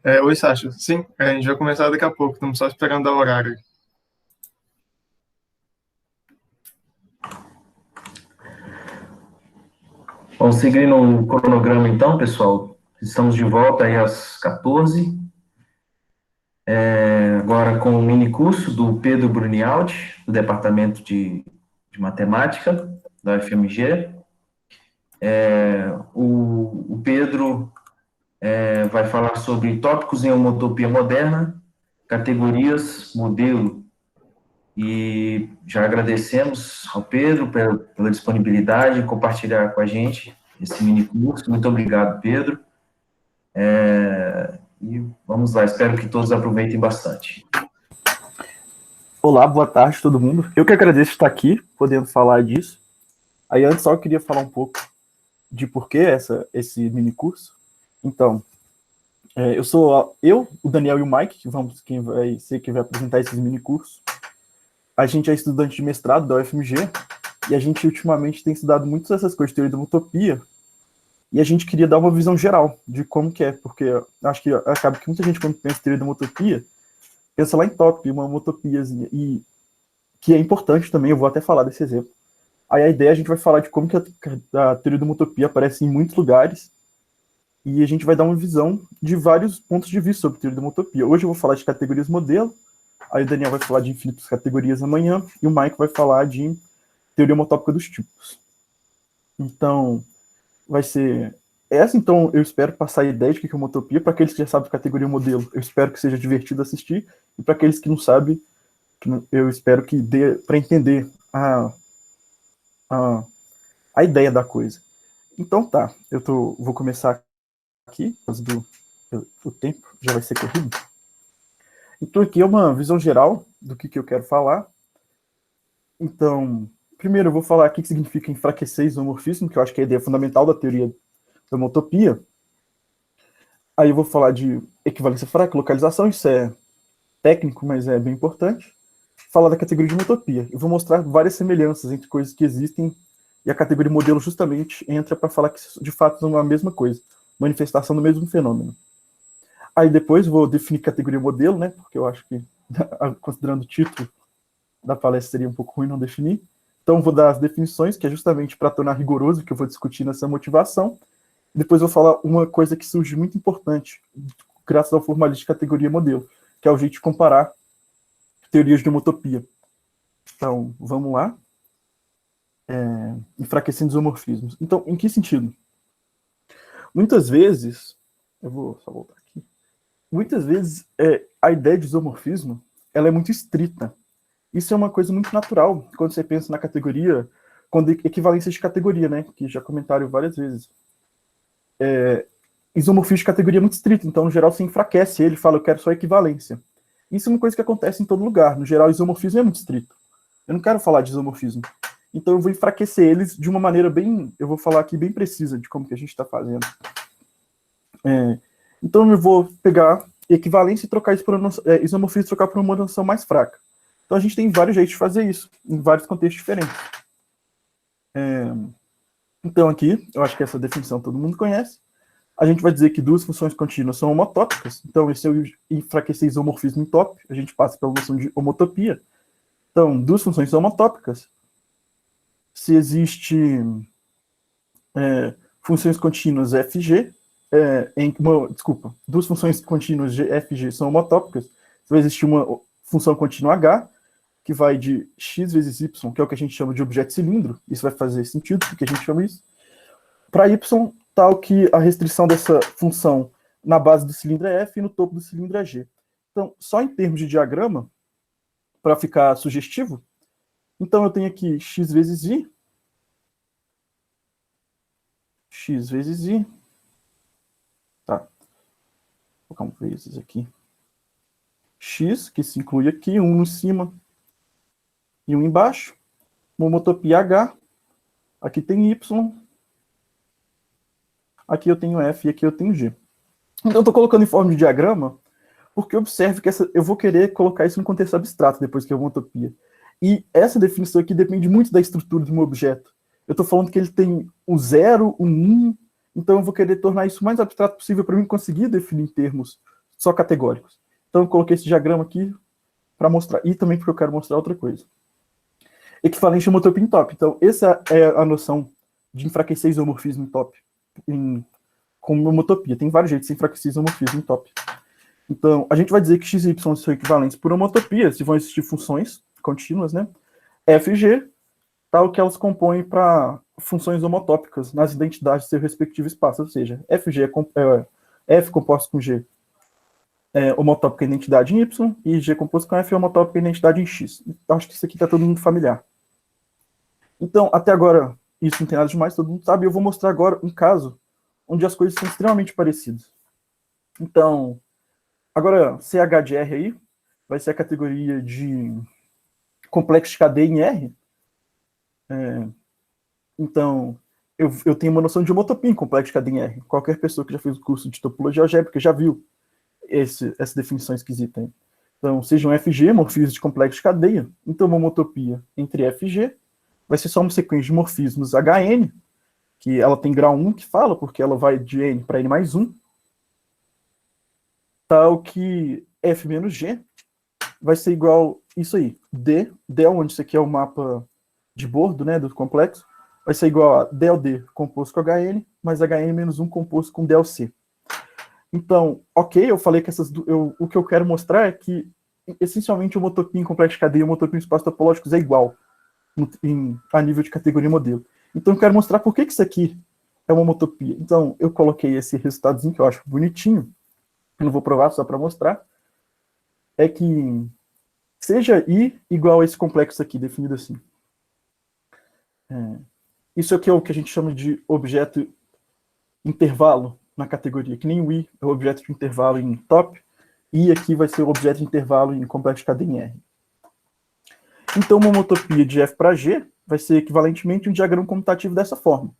Oi, Sasha. Sim, a gente vai começar daqui a pouco. Estamos só esperando a horário. Vamos seguir no cronograma então, pessoal. Estamos de volta aí às 14, agora com o mini curso do Pedro Brunialti, do Departamento de Matemática da UFMG. O Pedro vai falar sobre tópicos em homotopia moderna, categorias, modelo, e já agradecemos ao Pedro pela disponibilidade em compartilhar com a gente esse mini curso. Muito obrigado, Pedro. E vamos lá, espero que todos aproveitem bastante. Olá, boa tarde todo mundo. Eu que agradeço estar aqui, podendo falar disso. Aí antes só eu queria falar um pouco de por que esse mini curso. Então, o Daniel e o Mike, quem vai apresentar esses mini cursos. A gente é estudante de mestrado da UFMG e a gente ultimamente tem estudado muito essas coisas de teoria da utopia e a gente queria dar uma visão geral de como que é, porque acho que acaba que muita gente quando pensa em teoria da utopia pensa lá em tópico, uma utopiazinha, e que é importante também, eu vou até falar desse exemplo. Aí a ideia, a gente vai falar de como que a teoria da utopia aparece em muitos lugares, e a gente vai dar uma visão de vários pontos de vista sobre a teoria da utopia. Hoje eu vou falar de categorias modelo, aí o Daniel vai falar de infinitas categorias amanhã, e o Mike vai falar de teoria homotópica dos tipos. Então, vai ser essa. Então, eu espero passar a ideia de que é uma utopia. Para aqueles que já sabem categoria modelo, eu espero que seja divertido assistir, e para aqueles que não sabem, eu espero que dê para entender a, a ideia da coisa. Então tá, vou começar aqui, o tempo já vai ser corrido. Então aqui é uma visão geral do que eu quero falar. Então, primeiro eu vou falar aqui o que significa enfraquecer isomorfismo, que eu acho que é a ideia fundamental da teoria da homotopia. Aí eu vou falar de equivalência fraca, localização, isso é técnico, mas é bem importante. Falar da categoria de homotopia. Eu vou mostrar várias semelhanças entre coisas que existem e a categoria modelo justamente entra para falar que de fato são a mesma coisa, manifestação do mesmo fenômeno. Aí depois vou definir categoria modelo, né? Porque eu acho que, considerando o título da palestra, seria um pouco ruim não definir. Então vou dar as definições, que é justamente para tornar rigoroso o que eu vou discutir nessa motivação. Depois vou falar uma coisa que surge muito importante, graças ao formalismo de categoria modelo, que é o jeito de comparar teorias de homotopia. Então, vamos lá. Enfraquecendo os homorfismos. Então, em que sentido? Muitas vezes, eu vou só voltar aqui. Muitas vezes, a ideia de isomorfismo, ela é muito estrita. Isso é uma coisa muito natural quando você pensa na categoria, quando equivalência de categoria, né? Que já comentaram várias vezes. Isomorfismo de categoria é muito estrito, então, no geral, você enfraquece ele, fala, eu quero só equivalência. Isso é uma coisa que acontece em todo lugar. No geral, isomorfismo é muito estrito. Eu não quero falar de isomorfismo. Então eu vou enfraquecer eles de uma maneira eu vou falar aqui bem precisa de como que a gente está fazendo. Então eu vou pegar equivalência e trocar isso por isomorfismo e trocar por uma noção mais fraca. Então a gente tem vários jeitos de fazer isso, em vários contextos diferentes. Então aqui, eu acho que essa definição todo mundo conhece. A gente vai dizer que duas funções contínuas são homotópicas. Então, se eu enfraquecer isomorfismo em top, a gente passa pela noção de homotopia. Então, duas funções são homotópicas. Se existe funções contínuas fg, duas funções contínuas de fg são homotópicas, vai existir uma função contínua h, que vai de x vezes y, que é o que a gente chama de objeto cilindro, isso vai fazer sentido, porque a gente chama isso, para y, tal que a restrição dessa função na base do cilindro é f e no topo do cilindro é g. Então, só em termos de diagrama, para ficar sugestivo, então eu tenho aqui x vezes i, x vezes i, tá, vou colocar um vezes aqui, x, que se inclui aqui, um em cima e um embaixo, uma homotopia h, aqui tem y, aqui eu tenho f e aqui eu tenho g. Então eu estou colocando em forma de diagrama, porque observe que eu vou querer colocar isso no contexto abstrato depois que é uma homotopia. E essa definição aqui depende muito da estrutura do meu objeto. Eu estou falando que ele tem um 0, um 1, então eu vou querer tornar isso o mais abstrato possível para mim conseguir definir em termos só categóricos. Então eu coloquei esse diagrama aqui para mostrar, e também porque eu quero mostrar outra coisa. Equivalente homotopia em top. Então essa é a noção de enfraquecer isomorfismo em top, com homotopia. Tem vários jeitos de enfraquecer isomorfismo em top. Então, a gente vai dizer que x e y são equivalentes por homotopia, se vão existir funções contínuas, né? F e G, tal que elas compõem para funções homotópicas nas identidades do seu respectivo espaço, ou seja, F F composto com G é homotópica em identidade em Y, e G composto com F é homotópica em identidade em X. Acho que isso aqui está todo mundo familiar. Então, até agora, isso não tem nada demais, todo mundo sabe, e eu vou mostrar agora um caso onde as coisas são extremamente parecidas. Então, agora, CH de R aí, vai ser a categoria de complexo de cadeia em R. Então, eu tenho uma noção de homotopia em complexo de cadeia em R. Qualquer pessoa que já fez o curso de topologia algébrica já viu essa definição esquisita aí. Então, sejam FG, morfismos de complexo de cadeia, então uma homotopia entre F e G vai ser só uma sequência de morfismos HN, que ela tem grau 1 que fala, porque ela vai de N para N mais 1, tal que F menos G vai ser igual isso aí. D, onde isso aqui é o mapa de bordo, né, do complexo, vai ser igual a DLD composto com HN, mais HN menos 1 composto com DLC. Então, ok, eu falei que o que eu quero mostrar é que, essencialmente, homotopia em complexo de cadeia e homotopia em espaços topológicos é igual a nível de categoria e modelo. Então, eu quero mostrar por que isso aqui é uma homotopia. Então, eu coloquei esse resultadozinho que eu acho bonitinho, eu não vou provar, só para mostrar, é que seja I igual a esse complexo aqui, definido assim. Isso aqui é o que a gente chama de objeto intervalo na categoria, que nem o I é o objeto de intervalo em top, I aqui vai ser o objeto de intervalo em complexo de cadeia em R. Então, uma homotopia de F para G vai ser equivalentemente um diagrama comutativo dessa forma.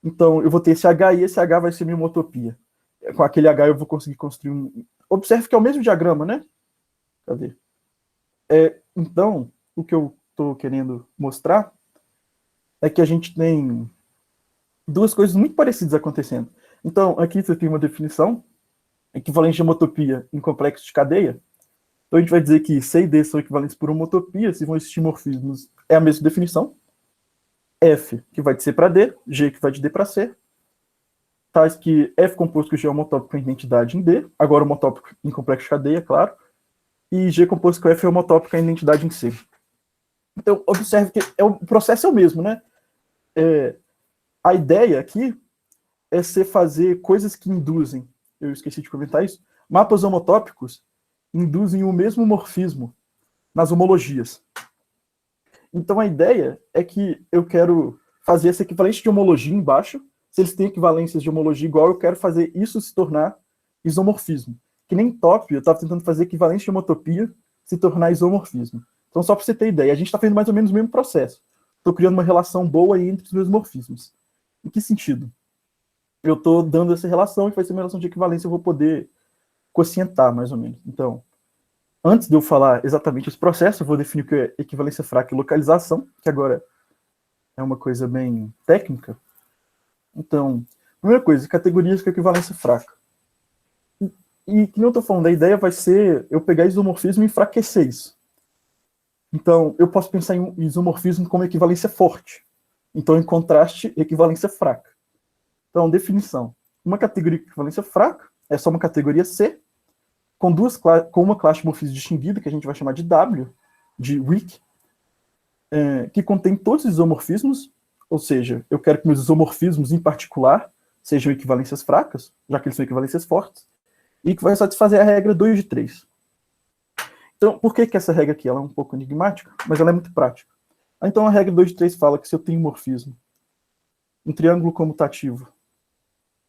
Então, eu vou ter esse H e esse H vai ser minha homotopia. Com aquele H eu vou conseguir construir um... Observe que é o mesmo diagrama, né? Cadê? Então, o que eu estou querendo mostrar é que a gente tem duas coisas muito parecidas acontecendo. Então, aqui você tem uma definição, equivalente de homotopia em complexo de cadeia. Então, a gente vai dizer que C e D são equivalentes por homotopia, se vão existir morfismos, é a mesma definição. F, que vai de C para D, G, que vai de D para C. Tais que F composto com G é homotópico em identidade em D, agora homotópico em complexo de cadeia, claro. E G composto com F é homotópico em identidade em C. Então, observe que o processo é o mesmo, né? A ideia aqui é você fazer coisas que induzem, eu esqueci de comentar isso, mapas homotópicos induzem o mesmo morfismo nas homologias. Então a ideia é que eu quero fazer essa equivalência de homologia embaixo, se eles têm equivalências de homologia igual, eu quero fazer isso se tornar isomorfismo. Que nem top, eu estava tentando fazer equivalência de homotopia se tornar isomorfismo. Então só para você ter ideia, a gente está fazendo mais ou menos o mesmo processo. Estou criando uma relação boa aí entre os meus morfismos. Em que sentido? Eu estou dando essa relação, que vai ser uma relação de equivalência, eu vou poder quocientar, mais ou menos. Então, antes de eu falar exatamente esse processo, eu vou definir o que é equivalência fraca e localização, que agora é uma coisa bem técnica. Então, primeira coisa, categorias com equivalência fraca. E que não estou falando, a ideia vai ser eu pegar isomorfismo e enfraquecer isso. Então, eu posso pensar em isomorfismo como equivalência forte. Então, em contraste, equivalência fraca. Então, definição. Uma categoria de equivalência fraca é só uma categoria C, com uma classe de morfismo distinguida, que a gente vai chamar de W, de weak, que contém todos os isomorfismos, ou seja, eu quero que meus isomorfismos, em particular, sejam equivalências fracas, já que eles são equivalências fortes, e que vai satisfazer a regra 2 de 3. Então, por que essa regra aqui? Ela é um pouco enigmática, mas ela é muito prática. Então, a regra 2 de 3 fala que se eu tenho morfismo, um triângulo comutativo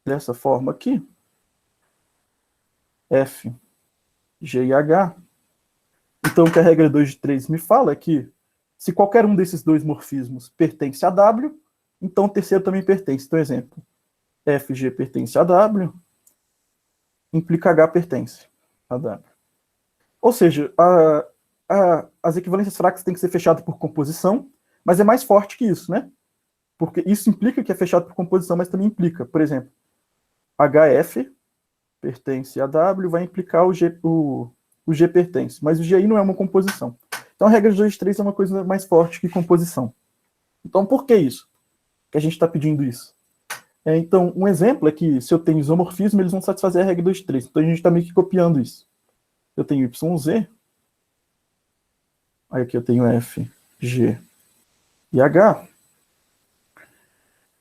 dessa forma aqui, F, G e H, então o que a regra 2 de 3 me fala é que se qualquer um desses dois morfismos pertence a W, então o terceiro também pertence. Então, exemplo, FG pertence a W, implica H pertence a W. Ou seja, as equivalências fracas têm que ser fechadas por composição, mas é mais forte que isso, né? Porque isso implica que é fechado por composição, mas também implica, por exemplo, HF pertence a W vai implicar o G pertence, mas o G aí não é uma composição. Então a regra de 2 de 3 é uma coisa mais forte que composição. Então por que isso? Que a gente está pedindo isso? Então, um exemplo é que se eu tenho isomorfismo, eles vão satisfazer a regra 2 de 3. Então a gente está meio que copiando isso. Eu tenho YZ, aí aqui eu tenho F, G e H.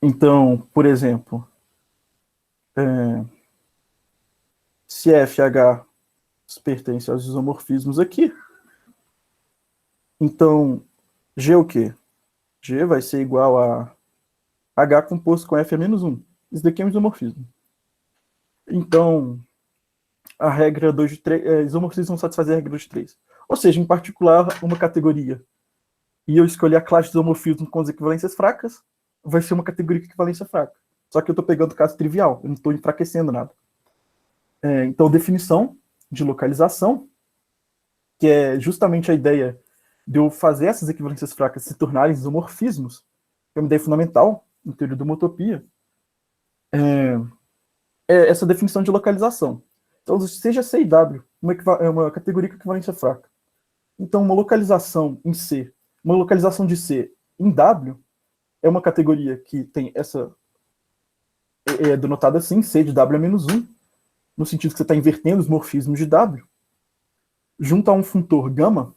Então, por exemplo, se F e H pertencem aos isomorfismos aqui, então G é o quê? G vai ser igual a H composto com F é menos 1. Isso daqui é um isomorfismo. Então, a regra 2 de 3, isomorfismos vão satisfazer a regra 2 de 3. Ou seja, em particular, uma categoria, e eu escolher a classe de isomorfismo com as equivalências fracas, vai ser uma categoria com equivalência fraca. Só que eu estou pegando o caso trivial, eu não estou enfraquecendo nada. Então, definição de localização, que é justamente a ideia de eu fazer essas equivalências fracas se tornarem isomorfismos, que é uma ideia fundamental em teoria da homotopia, é essa definição de localização. Então, seja C e W, é uma categoria com equivalência fraca. Então, uma localização em C, uma localização de C em W, é uma categoria que tem essa, é denotada assim, C de W é menos 1, no sentido que você está invertendo os morfismos de W, junto a um funtor gama,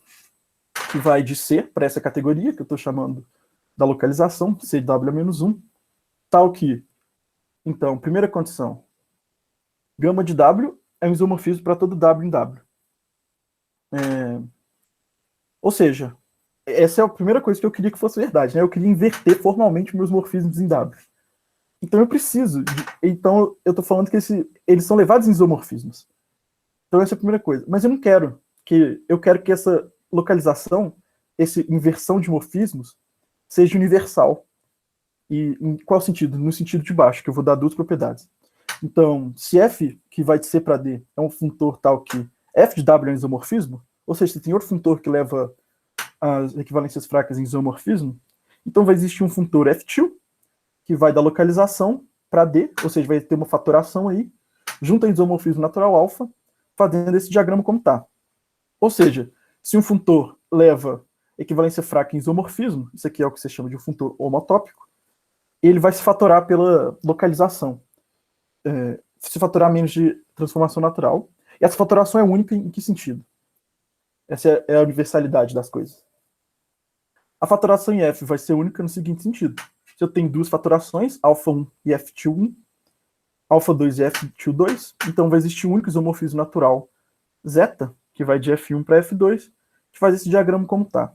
que vai de C para essa categoria, que eu estou chamando da localização, C de W é menos 1, tal que, então, primeira condição, gama de W é um isomorfismo para todo W em W. Ou seja, essa é a primeira coisa que eu queria que fosse verdade, né? Eu queria inverter formalmente meus morfismos em W. Então eu preciso, então eu estou falando que eles são levados em isomorfismos. Então essa é a primeira coisa. Mas eu não quero eu quero que essa localização, essa inversão de morfismos, seja universal. E em qual sentido? No sentido de baixo, que eu vou dar duas propriedades. Então, se F, que vai de C para D, é um funtor tal que F de W é um isomorfismo, ou seja, se tem outro funtor que leva as equivalências fracas em isomorfismo, então vai existir um funtor F2, que vai da localização para D, ou seja, vai ter uma fatoração aí, junto a isomorfismo natural alfa, fazendo esse diagrama como está. Ou seja, se um funtor leva equivalência fraca em isomorfismo, isso aqui é o que você chama de um funtor homotópico, ele vai se fatorar pela localização. Se fatorar menos de transformação natural. E essa fatoração é única em que sentido? Essa é a universalidade das coisas. A fatoração em F vai ser única no seguinte sentido. Se eu tenho duas fatorações, α1 e F2 α2 e F2 então vai existir um único isomorfismo natural zeta, que vai de F1 para F2, que faz esse diagrama como está.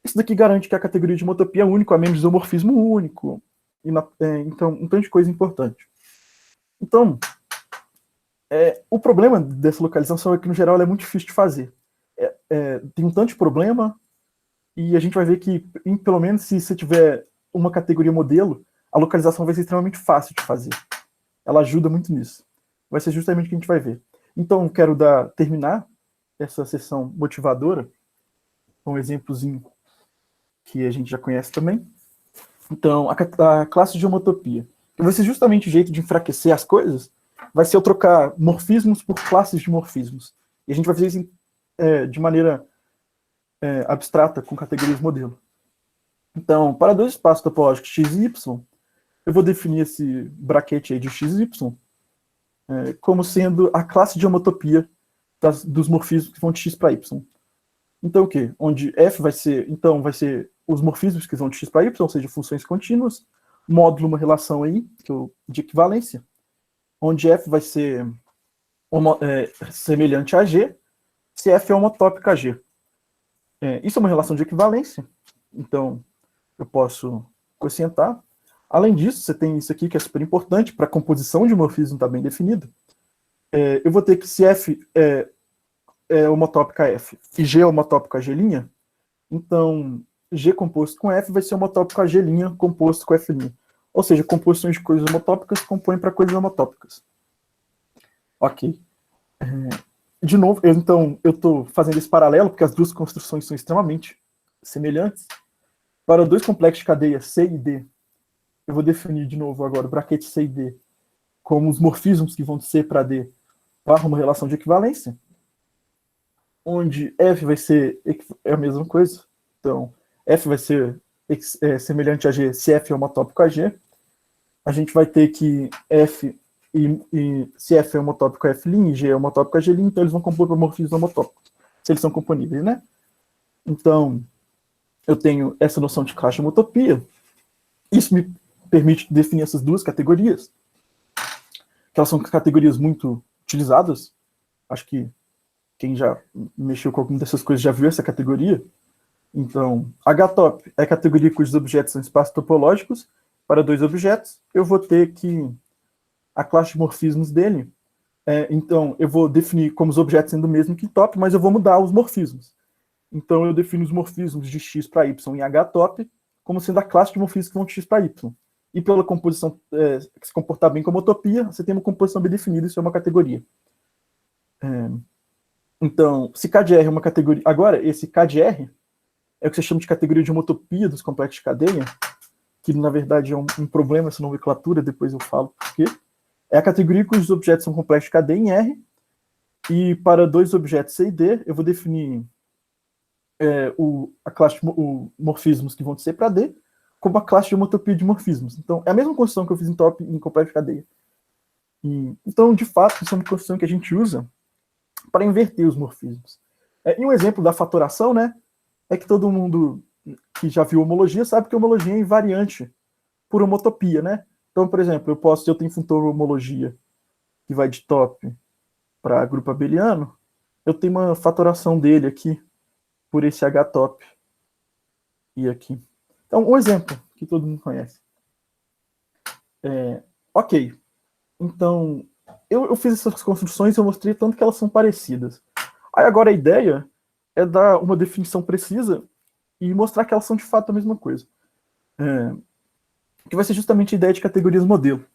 Isso daqui garante que a categoria de homotopia é única, a menos de isomorfismo único. Então, um tanto de coisa importante. Então, o problema dessa localização é que, no geral, ela é muito difícil de fazer. Tem um tanto de problema, e a gente vai ver que, pelo menos, se você tiver uma categoria modelo, a localização vai ser extremamente fácil de fazer. Ela ajuda muito nisso. Vai ser justamente o que a gente vai ver. Então, quero terminar essa sessão motivadora com um exemplozinho que a gente já conhece também. Então, a classe de homotopia. Vai ser justamente o jeito de enfraquecer as coisas, vai ser eu trocar morfismos por classes de morfismos. E a gente vai fazer isso de maneira abstrata, com categorias modelo. Então, para dois espaços topológicos x e y, eu vou definir esse braquete aí de x e y como sendo a classe de homotopia dos morfismos que vão de x para y. Então, o quê? Onde f vai ser os morfismos que vão de x para y, ou seja, funções contínuas, módulo uma relação aí, de equivalência, onde f vai ser semelhante a g, se f é homotópico a g. Isso é uma relação de equivalência, então eu posso quocientar. Além disso, você tem isso aqui que é super importante, para a composição de morfismo está bem definido. Eu vou ter que se f é homotópico a f e g é homotópico a g', então G composto com F vai ser homotópico a G' composto com F'. Ou seja, composições de coisas homotópicas compõem para coisas homotópicas. Ok. De novo, eu estou fazendo esse paralelo, porque as duas construções são extremamente semelhantes. Para dois complexos de cadeia C e D, eu vou definir de novo agora o braquete C e D como os morfismos que vão de C para D barra uma relação de equivalência, onde F vai ser a mesma coisa. Então, F vai ser semelhante a G se F é homotópico a G. A gente vai ter que F, e se F é homotópico a F' e G é homotópico a G', então eles vão compor homorfismos homotópicos, se eles são companíveis, né? Então, eu tenho essa noção de classe de homotopia. Isso me permite definir essas duas categorias, que elas são categorias muito utilizadas. Acho que quem já mexeu com alguma dessas coisas já viu essa categoria. Então, H-top é a categoria cujos objetos são espaços topológicos. Para dois objetos, eu vou ter que a classe de morfismos dele. Então, eu vou definir como os objetos sendo o mesmo que top, mas eu vou mudar os morfismos. Então, eu defino os morfismos de x para y em H-top como sendo a classe de morfismos que vão de x para y. E pela composição se comportar bem como homotopia, você tem uma composição bem definida, isso é uma categoria. Então, se K de R é uma categoria... Agora, esse K de R é o que você chama de categoria de homotopia dos complexos de cadeia, que na verdade é um problema essa nomenclatura, depois eu falo por quê. É a categoria cujos objetos são complexos de cadeia em R, e para dois objetos C e D, eu vou definir a classe de morfismos que vão de C para D, como a classe de homotopia de morfismos. Então, é a mesma construção que eu fiz em top em complexo de cadeia. Então, de fato, isso é uma construção que a gente usa para inverter os morfismos. E um exemplo da fatoração, né, é que todo mundo que já viu homologia sabe que homologia é invariante por homotopia, né? Então, por exemplo, se eu tenho funtor homologia que vai de top para grupo abeliano, eu tenho uma fatoração dele aqui por esse H-top e aqui. Então, um exemplo que todo mundo conhece. Ok. Então, eu fiz essas construções e eu mostrei tanto que elas são parecidas. Aí agora a ideia é dar uma definição precisa e mostrar que elas são de fato a mesma coisa. Que vai ser justamente a ideia de categorias modelo.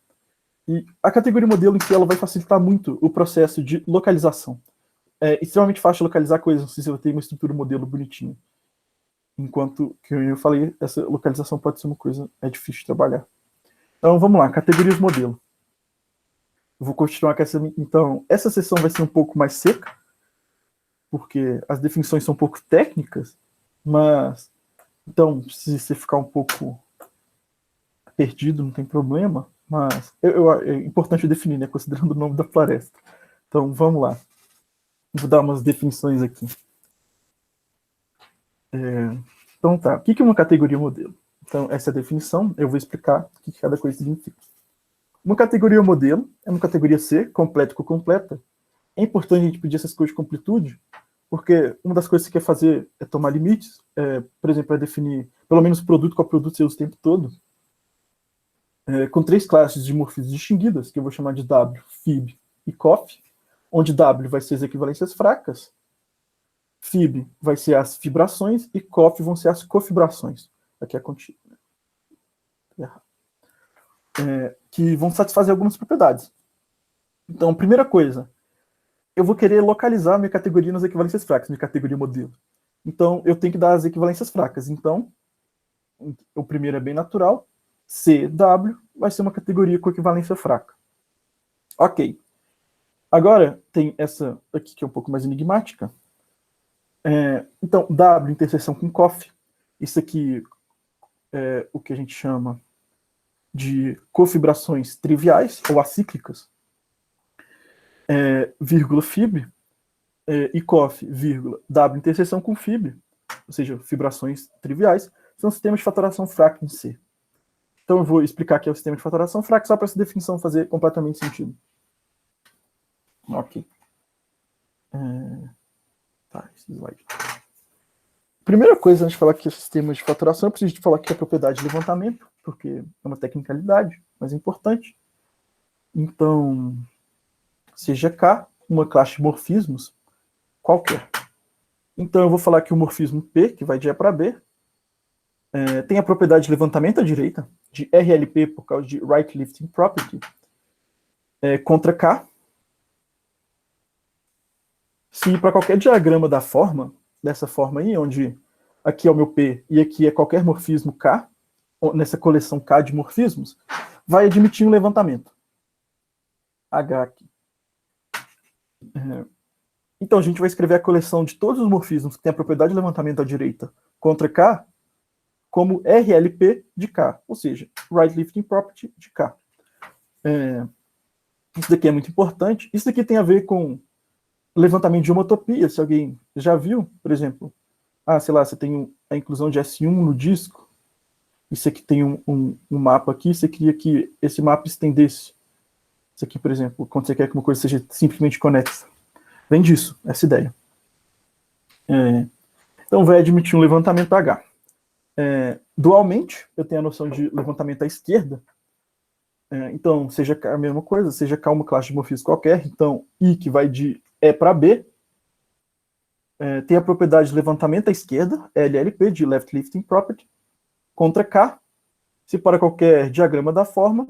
E a categoria modelo em si ela vai facilitar muito o processo de localização. É extremamente fácil localizar coisas se você tem uma estrutura modelo bonitinha. Enquanto que eu falei, essa localização pode ser uma coisa difícil de trabalhar. Então vamos lá, categorias modelo. Eu vou continuar com essa. Então, essa sessão vai ser um pouco mais seca, porque as definições são um pouco técnicas, mas então, se você ficar um pouco perdido, não tem problema, mas é importante definir, né, considerando o nome da floresta. Então, vamos lá. Vou dar umas definições aqui. Então, tá. O que é uma categoria modelo? Então, essa é a definição. Eu vou explicar o que cada coisa significa. Uma categoria modelo é uma categoria C, completa com completa. É importante a gente pedir essas coisas de completude, porque uma das coisas que você quer fazer é tomar limites, por exemplo, é definir pelo menos produto com produto você usa o tempo todo, com três classes de morfismos distinguidas, que eu vou chamar de W, Fib e Coff, onde W vai ser as equivalências fracas, Fib vai ser as fibrações e Coff vão ser as cofibrações. Aqui é contigo. Que vão satisfazer algumas propriedades. Então, primeira coisa, eu vou querer localizar minha categoria nas equivalências fracas, minha categoria modelo. Então, eu tenho que dar as equivalências fracas. Então, o primeiro é bem natural. CW vai ser uma categoria com equivalência fraca. Ok. Agora, tem essa aqui que é um pouco mais enigmática. Então, W interseção com COF. Isso aqui é o que a gente chama de cofibrações triviais ou acíclicas. Vírgula Fib e Coff, vírgula, W interseção com Fib, ou seja, fibrações triviais, são sistemas de fatoração fraca em C. Então eu vou explicar aqui o sistema de fatoração fraca só para essa definição fazer completamente sentido. Ok. Tá, esse slide. Primeira coisa, antes de falar que é sistema de fatoração, eu preciso de falar que é propriedade de levantamento, porque é uma tecnicalidade, mas é importante. Então, seja K uma classe de morfismos qualquer. Então, eu vou falar que o morfismo P, que vai de E para B, tem a propriedade de levantamento à direita, de RLP por causa de Right Lifting Property, contra K. Se para qualquer diagrama da forma, dessa forma aí, onde aqui é o meu P e aqui é qualquer morfismo K, nessa coleção K de morfismos, vai admitir um levantamento. H aqui. Então, a gente vai escrever a coleção de todos os morfismos que têm a propriedade de levantamento à direita contra K como RLP de K, ou seja, Right Lifting Property de K. Isso daqui é muito importante. Isso daqui tem a ver com levantamento de homotopia, se alguém já viu, por exemplo, sei lá, você tem a inclusão de S1 no disco, isso aqui tem um mapa aqui, você queria que esse mapa estendesse. Isso aqui, por exemplo, quando você quer que uma coisa seja simplesmente conexa. Vem disso, essa ideia. Então, vai admitir um levantamento H. Dualmente, eu tenho a noção de levantamento à esquerda. Então, seja K a mesma coisa, seja K uma classe de morfismo qualquer, então I que vai de E para B, tem a propriedade de levantamento à esquerda, LLP, de Left Lifting Property, contra K, se para qualquer diagrama da forma,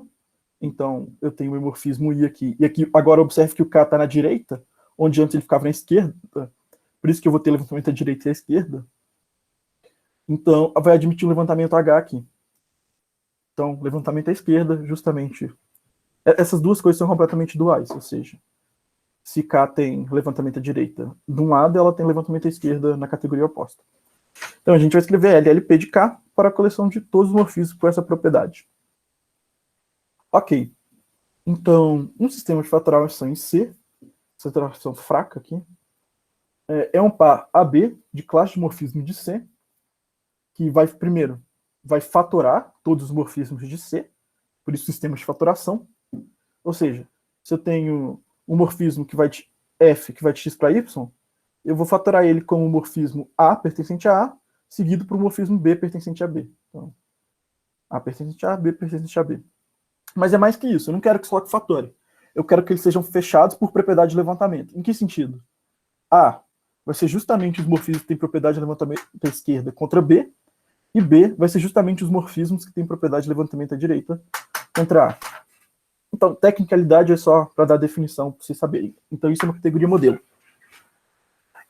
então eu tenho o morfismo I aqui, e aqui agora observe que o K está na direita, onde antes ele ficava na esquerda, por isso que eu vou ter levantamento à direita e à esquerda. Então, vai admitir um levantamento H aqui. Então, levantamento à esquerda, justamente. Essas duas coisas são completamente duais, ou seja, se K tem levantamento à direita de um lado, ela tem levantamento à esquerda na categoria oposta. Então, a gente vai escrever LLP de K para a coleção de todos os morfismos com essa propriedade. Ok. Então, um sistema de fatoração em C, fatoração fraca aqui, é um par AB de classe de morfismo de C, que vai, primeiro, vai fatorar todos os morfismos de C, por isso sistema de fatoração. Ou seja, se eu tenho um morfismo que vai de F, que vai de X para Y, eu vou fatorar ele como morfismo A pertencente a A, seguido por um morfismo B pertencente a B. Então, A pertencente a A, B pertencente a B. Mas é mais que isso, eu não quero que só que fatore. Eu quero que eles sejam fechados por propriedade de levantamento. Em que sentido? A vai ser justamente os morfismos que têm propriedade de levantamento à esquerda contra B, e B vai ser justamente os morfismos que têm propriedade de levantamento à direita contra A. Então, tecnicalidade é só para dar definição, para vocês saberem. Então, isso é uma categoria modelo.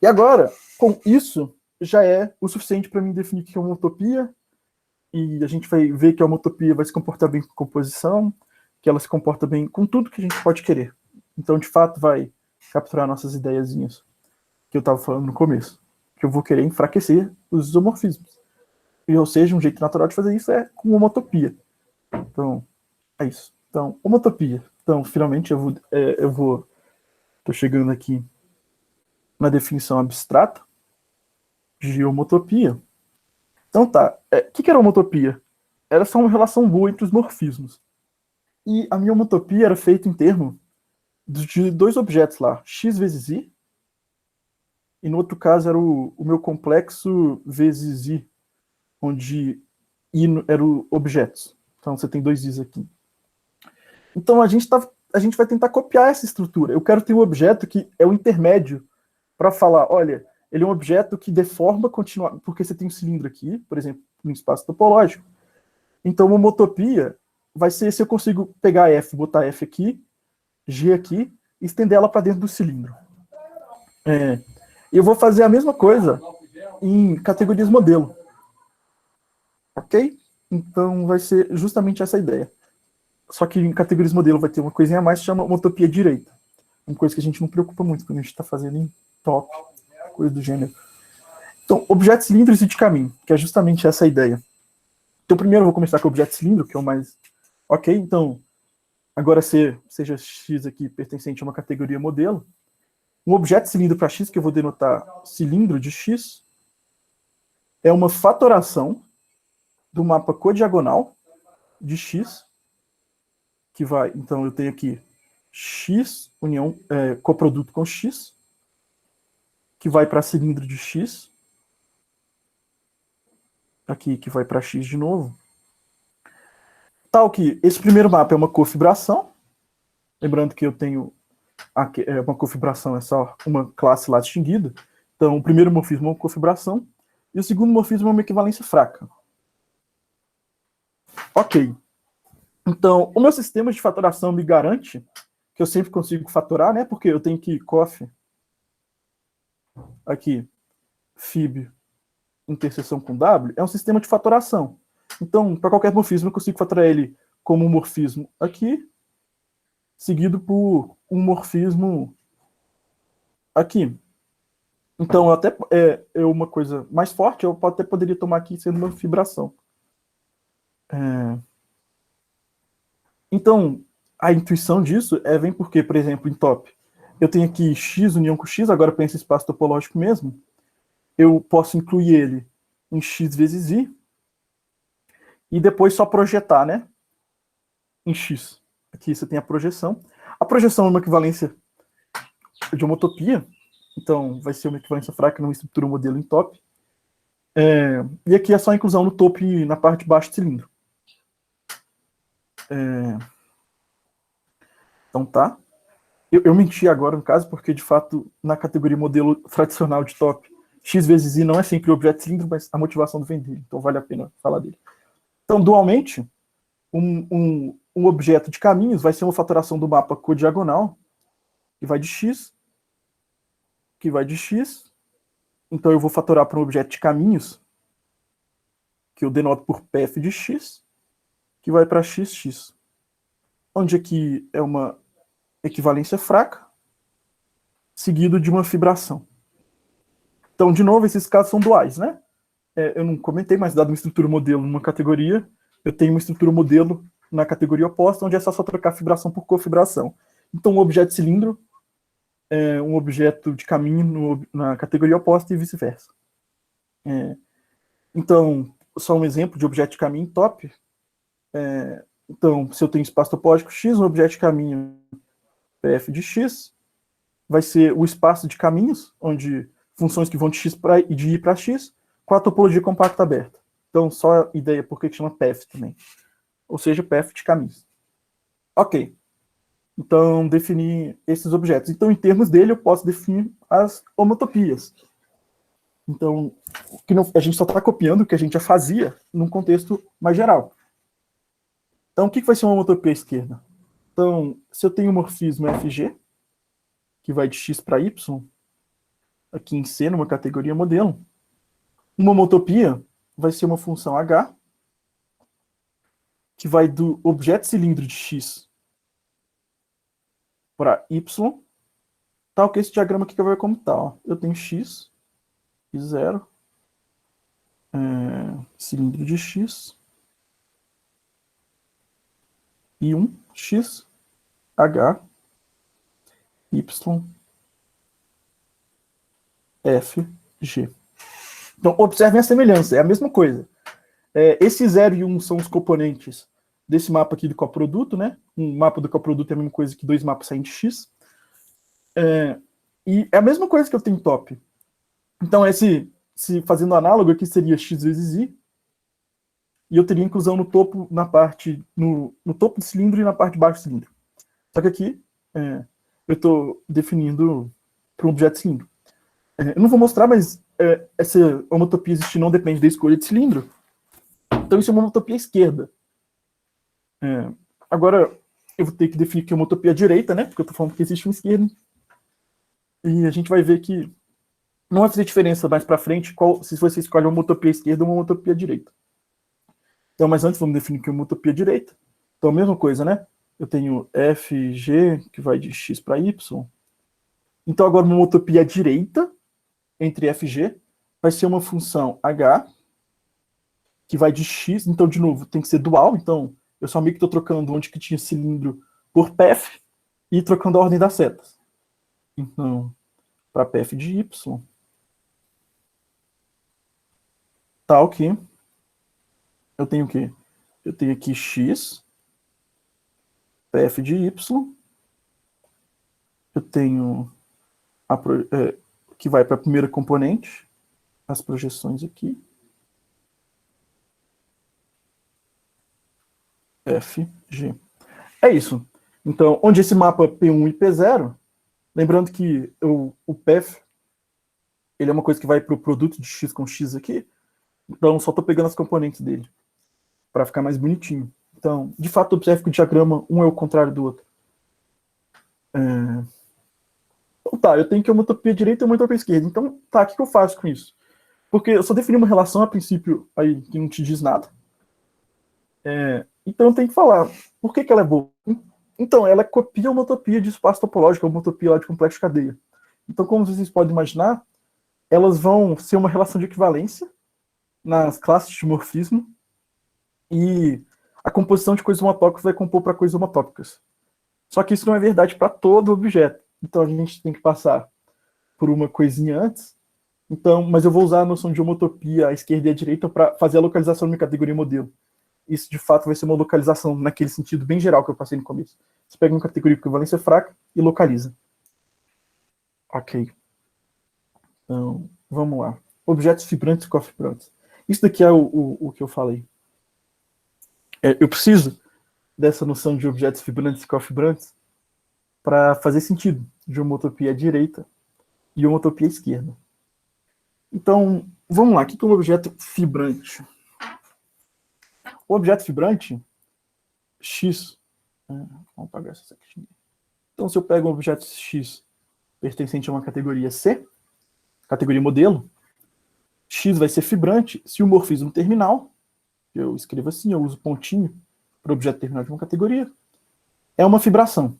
E agora, com isso, já é o suficiente para mim definir o que é uma utopia, e a gente vai ver que a homotopia vai se comportar bem com composição, que ela se comporta bem com tudo que a gente pode querer. Então, de fato, vai capturar nossas ideiazinhas que eu estava falando no começo, que eu vou querer enfraquecer os isomorfismos. E, ou seja, um jeito natural de fazer isso é com homotopia. Então, é isso. Então, homotopia. Então, finalmente, tô chegando aqui na definição abstrata de homotopia. Então tá, o que era homotopia? Era só uma relação boa entre os morfismos. E a minha homotopia era feita em termos de dois objetos lá, x vezes i, e no outro caso era o meu complexo vezes i, onde i era o objetos. Então você tem dois i's aqui. Então a gente vai tentar copiar essa estrutura. Eu quero ter um objeto que é o intermédio para falar, olha, ele é um objeto que deforma continuar, porque você tem um cilindro aqui, por exemplo, no espaço topológico. Então, uma homotopia vai ser se eu consigo pegar F, botar F aqui, G aqui, e estender ela para dentro do cilindro. Eu vou fazer a mesma coisa em categorias modelo. Ok? Então, vai ser justamente essa ideia. Só que em categorias modelo vai ter uma coisinha a mais que chama homotopia direita. Uma coisa que a gente não preocupa muito quando a gente está fazendo em top, coisa do gênero. Então, objetos cilíndricos e de caminho, que é justamente essa ideia. Então, primeiro eu vou começar com o objeto cilindro, que é o mais... Ok, então, agora seja X aqui pertencente a uma categoria modelo. Um objeto cilindro para X, que eu vou denotar cilindro de X, é uma fatoração do mapa codiagonal de X, que vai... Então, eu tenho aqui X, união, coproduto com X, que vai para cilindro de X, aqui que vai para X de novo, tal que esse primeiro mapa é uma cofibração, lembrando que eu tenho uma cofibração é só uma classe lá distinguida, então o primeiro morfismo é uma cofibração, e o segundo morfismo é uma equivalência fraca. Ok. Então, o meu sistema de fatoração me garante que eu sempre consigo fatorar, né, porque eu tenho que cof, aqui, fib, interseção com W, é um sistema de fatoração. Então, para qualquer morfismo, eu consigo fatorar ele como um morfismo aqui, seguido por um morfismo aqui. Então, até uma coisa mais forte, eu até poderia tomar aqui sendo uma fibração. Então, a intuição disso vem porque, por exemplo, em top, eu tenho aqui X união com X, agora pensa em espaço topológico mesmo, eu posso incluir ele em X vezes I, e depois só projetar, né? Em X. Aqui você tem a projeção. A projeção é uma equivalência de homotopia, então vai ser uma equivalência fraca numa estrutura modelo em top. E aqui é só a inclusão no topo e na parte de baixo do cilindro. Então tá. Eu menti agora, no caso, porque de fato, na categoria modelo tradicional de top, X vezes I não é sempre o objeto cilindro, mas a motivação vem dele, então vale a pena falar dele. Então, dualmente, um objeto de caminhos vai ser uma fatoração do mapa codiagonal, que vai de X, então eu vou fatorar para um objeto de caminhos, que eu denoto por PF de X, que vai para XX, onde aqui é uma equivalência fraca, seguido de uma fibração. Então, de novo, esses casos são duais, né? Eu não comentei, mas dado uma estrutura modelo numa categoria, eu tenho uma estrutura modelo na categoria oposta, onde é só trocar fibração por cofibração. Então, um objeto cilindro é um objeto de caminho na categoria oposta e vice-versa. Então, só um exemplo de objeto de caminho top. Então, se eu tenho espaço topológico X, um objeto de caminho PF de X vai ser o espaço de caminhos, onde funções que vão de X de I para X, com a topologia compacta aberta. Então, só a ideia por que chama PF também. Ou seja, PF de caminhos. Ok. Então, definir esses objetos. Então, em termos dele, eu posso definir as homotopias. Então, a gente só está copiando o que a gente já fazia num contexto mais geral. Então, o que vai ser uma homotopia à esquerda? Então, se eu tenho um morfismo FG, que vai de X para Y, aqui em C, numa categoria modelo, uma homotopia vai ser uma função H, que vai do objeto cilindro de X para Y, tal que esse diagrama aqui que eu vou ver como tal. Eu tenho X e 0, cilindro de X, e 1, X, H, Y, F, G. Então, observem a semelhança, é a mesma coisa. Esse 0 e 1 são os componentes desse mapa aqui do coproduto, né? Um mapa do coproduto é a mesma coisa que dois mapas saem de X. E é a mesma coisa que eu tenho em top. Então, se fazendo análogo, aqui seria X vezes I, e eu teria inclusão no topo, na parte, no topo do cilindro e na parte de baixo do cilindro. Só que aqui, eu estou definindo para um objeto cilindro. Eu não vou mostrar, mas essa homotopia existir não depende da escolha de cilindro. Então, isso é uma homotopia à esquerda. Agora, eu vou ter que definir que é uma homotopia à direita, né? Porque eu estou falando que existe uma esquerda. E a gente vai ver que não vai fazer diferença mais para frente se você escolhe uma homotopia à esquerda ou uma homotopia à direita. Então, mas antes vamos definir que é uma homotopia à direita. Então, a mesma coisa, né? Eu tenho FG, que vai de X para Y. Então, agora uma homotopia à direita, entre FG, vai ser uma função H, que vai de X. Então, de novo, tem que ser dual. Então, eu só meio que estou trocando onde que tinha cilindro por PF e trocando a ordem das setas. Então, para PF de Y, tal que eu tenho o quê? Eu tenho aqui X, PF de Y, eu tenho que vai para a primeira componente, as projeções aqui, FG. É isso. Então, onde esse mapa P1 e P0, lembrando que o PF, ele é uma coisa que vai para o produto de X com X aqui, então só estou pegando as componentes dele, para ficar mais bonitinho. Então, de fato, observe que o diagrama, um é o contrário do outro. Então tá, eu tenho que uma homotopia direita e uma homotopia esquerda. Então, tá, o que eu faço com isso? Porque eu só defini uma relação a princípio aí que não te diz nada. Então eu tenho que falar, por que ela é boa? Então, ela copia uma homotopia de espaço topológico, uma homotopia lá de complexo de cadeia. Então, como vocês podem imaginar, elas vão ser uma relação de equivalência nas classes de morfismo, e a composição de coisas homotópicas vai compor para coisas homotópicas. Só que isso não é verdade para todo objeto. Então a gente tem que passar por uma coisinha antes. Então, mas eu vou usar a noção de homotopia à esquerda e à direita para fazer a localização da minha categoria modelo. Isso, de fato, vai ser uma localização naquele sentido bem geral que eu passei no começo. Você pega uma categoria com equivalência fraca e localiza. Ok. Então, vamos lá. Objetos fibrantes e cofibrantes. Isso daqui é o que eu falei. Eu preciso dessa noção de objetos fibrantes e cofibrantes para fazer sentido de homotopia à direita e homotopia à esquerda. Então, vamos lá. O que é um objeto fibrante? O objeto fibrante, X, vamos apagar essa aqui. Então, se eu pego um objeto X pertencente a uma categoria C, categoria modelo, X vai ser fibrante se o morfismo terminal, eu escrevo assim, eu uso pontinho para o objeto terminal de uma categoria, é uma fibração.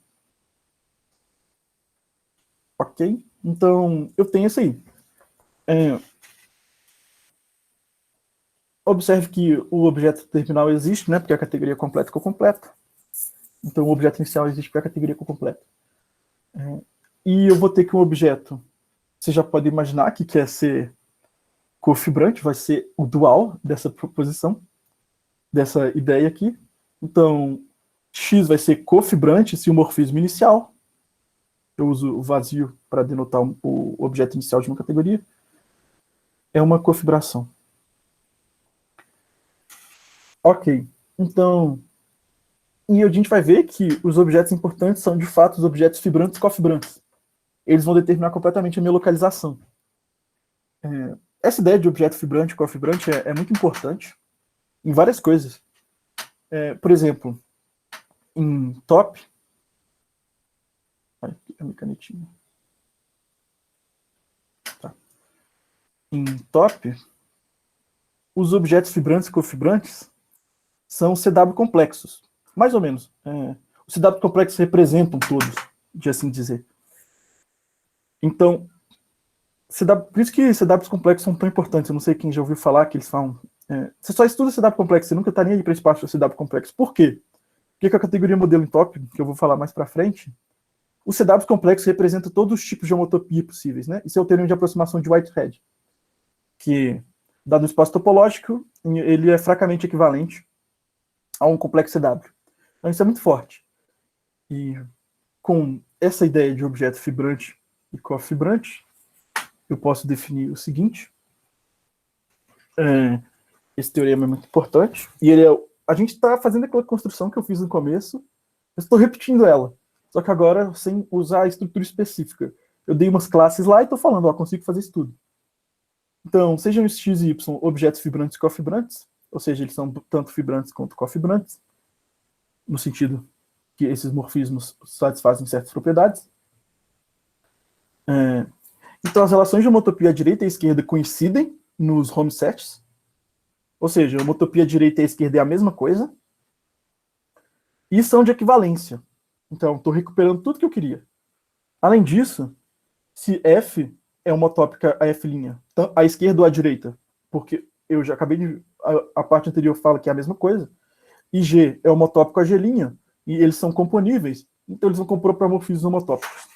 Ok? Então, eu tenho isso aí. Observe que o objeto terminal existe, né, porque a categoria completa ficou completa. Então, o objeto inicial existe porque a categoria ficou completa. E eu vou ter que um objeto, você já pode imaginar que quer ser cofibrante, vai ser o dual dessa proposição, dessa ideia aqui. Então, X vai ser cofibrante se o morfismo inicial, eu uso o vazio para denotar o objeto inicial de uma categoria, é uma cofibração. Ok, então, e a gente vai ver que os objetos importantes são, de fato, os objetos fibrantes e cofibrantes. Eles vão determinar completamente a minha localização. Essa ideia de objeto fibrante e cofibrante é muito importante em várias coisas. Por exemplo, em top... Aqui é a minha canetinha. Tá. Em top, os objetos fibrantes e cofibrantes são CW complexos. Mais ou menos. Os CW complexos representam todos, de assim dizer. Então, por isso que CWs complexos são tão importantes. Eu não sei quem já ouviu falar que eles falam... você só estuda CW complexo, você nunca está nem aí para esse passo do CW complexo. Por quê? Porque a categoria modelo em top, que eu vou falar mais para frente, os CWs complexos representam todos os tipos de homotopia possíveis, né? Isso é o teorema de aproximação de Whitehead, que, dado o espaço topológico, ele é fracamente equivalente a um complexo CW. Então isso é muito forte. E com essa ideia de objeto fibrante e cofibrante, eu posso definir o seguinte. Esse teorema é muito importante. E a gente está fazendo aquela construção que eu fiz no começo. Eu estou repetindo ela. Só que agora sem usar a estrutura específica. Eu dei umas classes lá e estou falando, consigo fazer isso tudo. Então, sejam os X e Y objetos fibrantes e cofibrantes, ou seja, eles são tanto fibrantes quanto cofibrantes, no sentido que esses morfismos satisfazem certas propriedades. Então, as relações de homotopia à direita e à esquerda coincidem nos home sets, ou seja, a homotopia à direita e à esquerda é a mesma coisa, e são de equivalência. Então, estou recuperando tudo que eu queria. Além disso, se F é homotópica a F', à esquerda ou à direita, porque eu já acabei de... A parte anterior fala que é a mesma coisa, e G é homotópico a G', e eles são componíveis, então eles vão compor para morfismos homotópicos.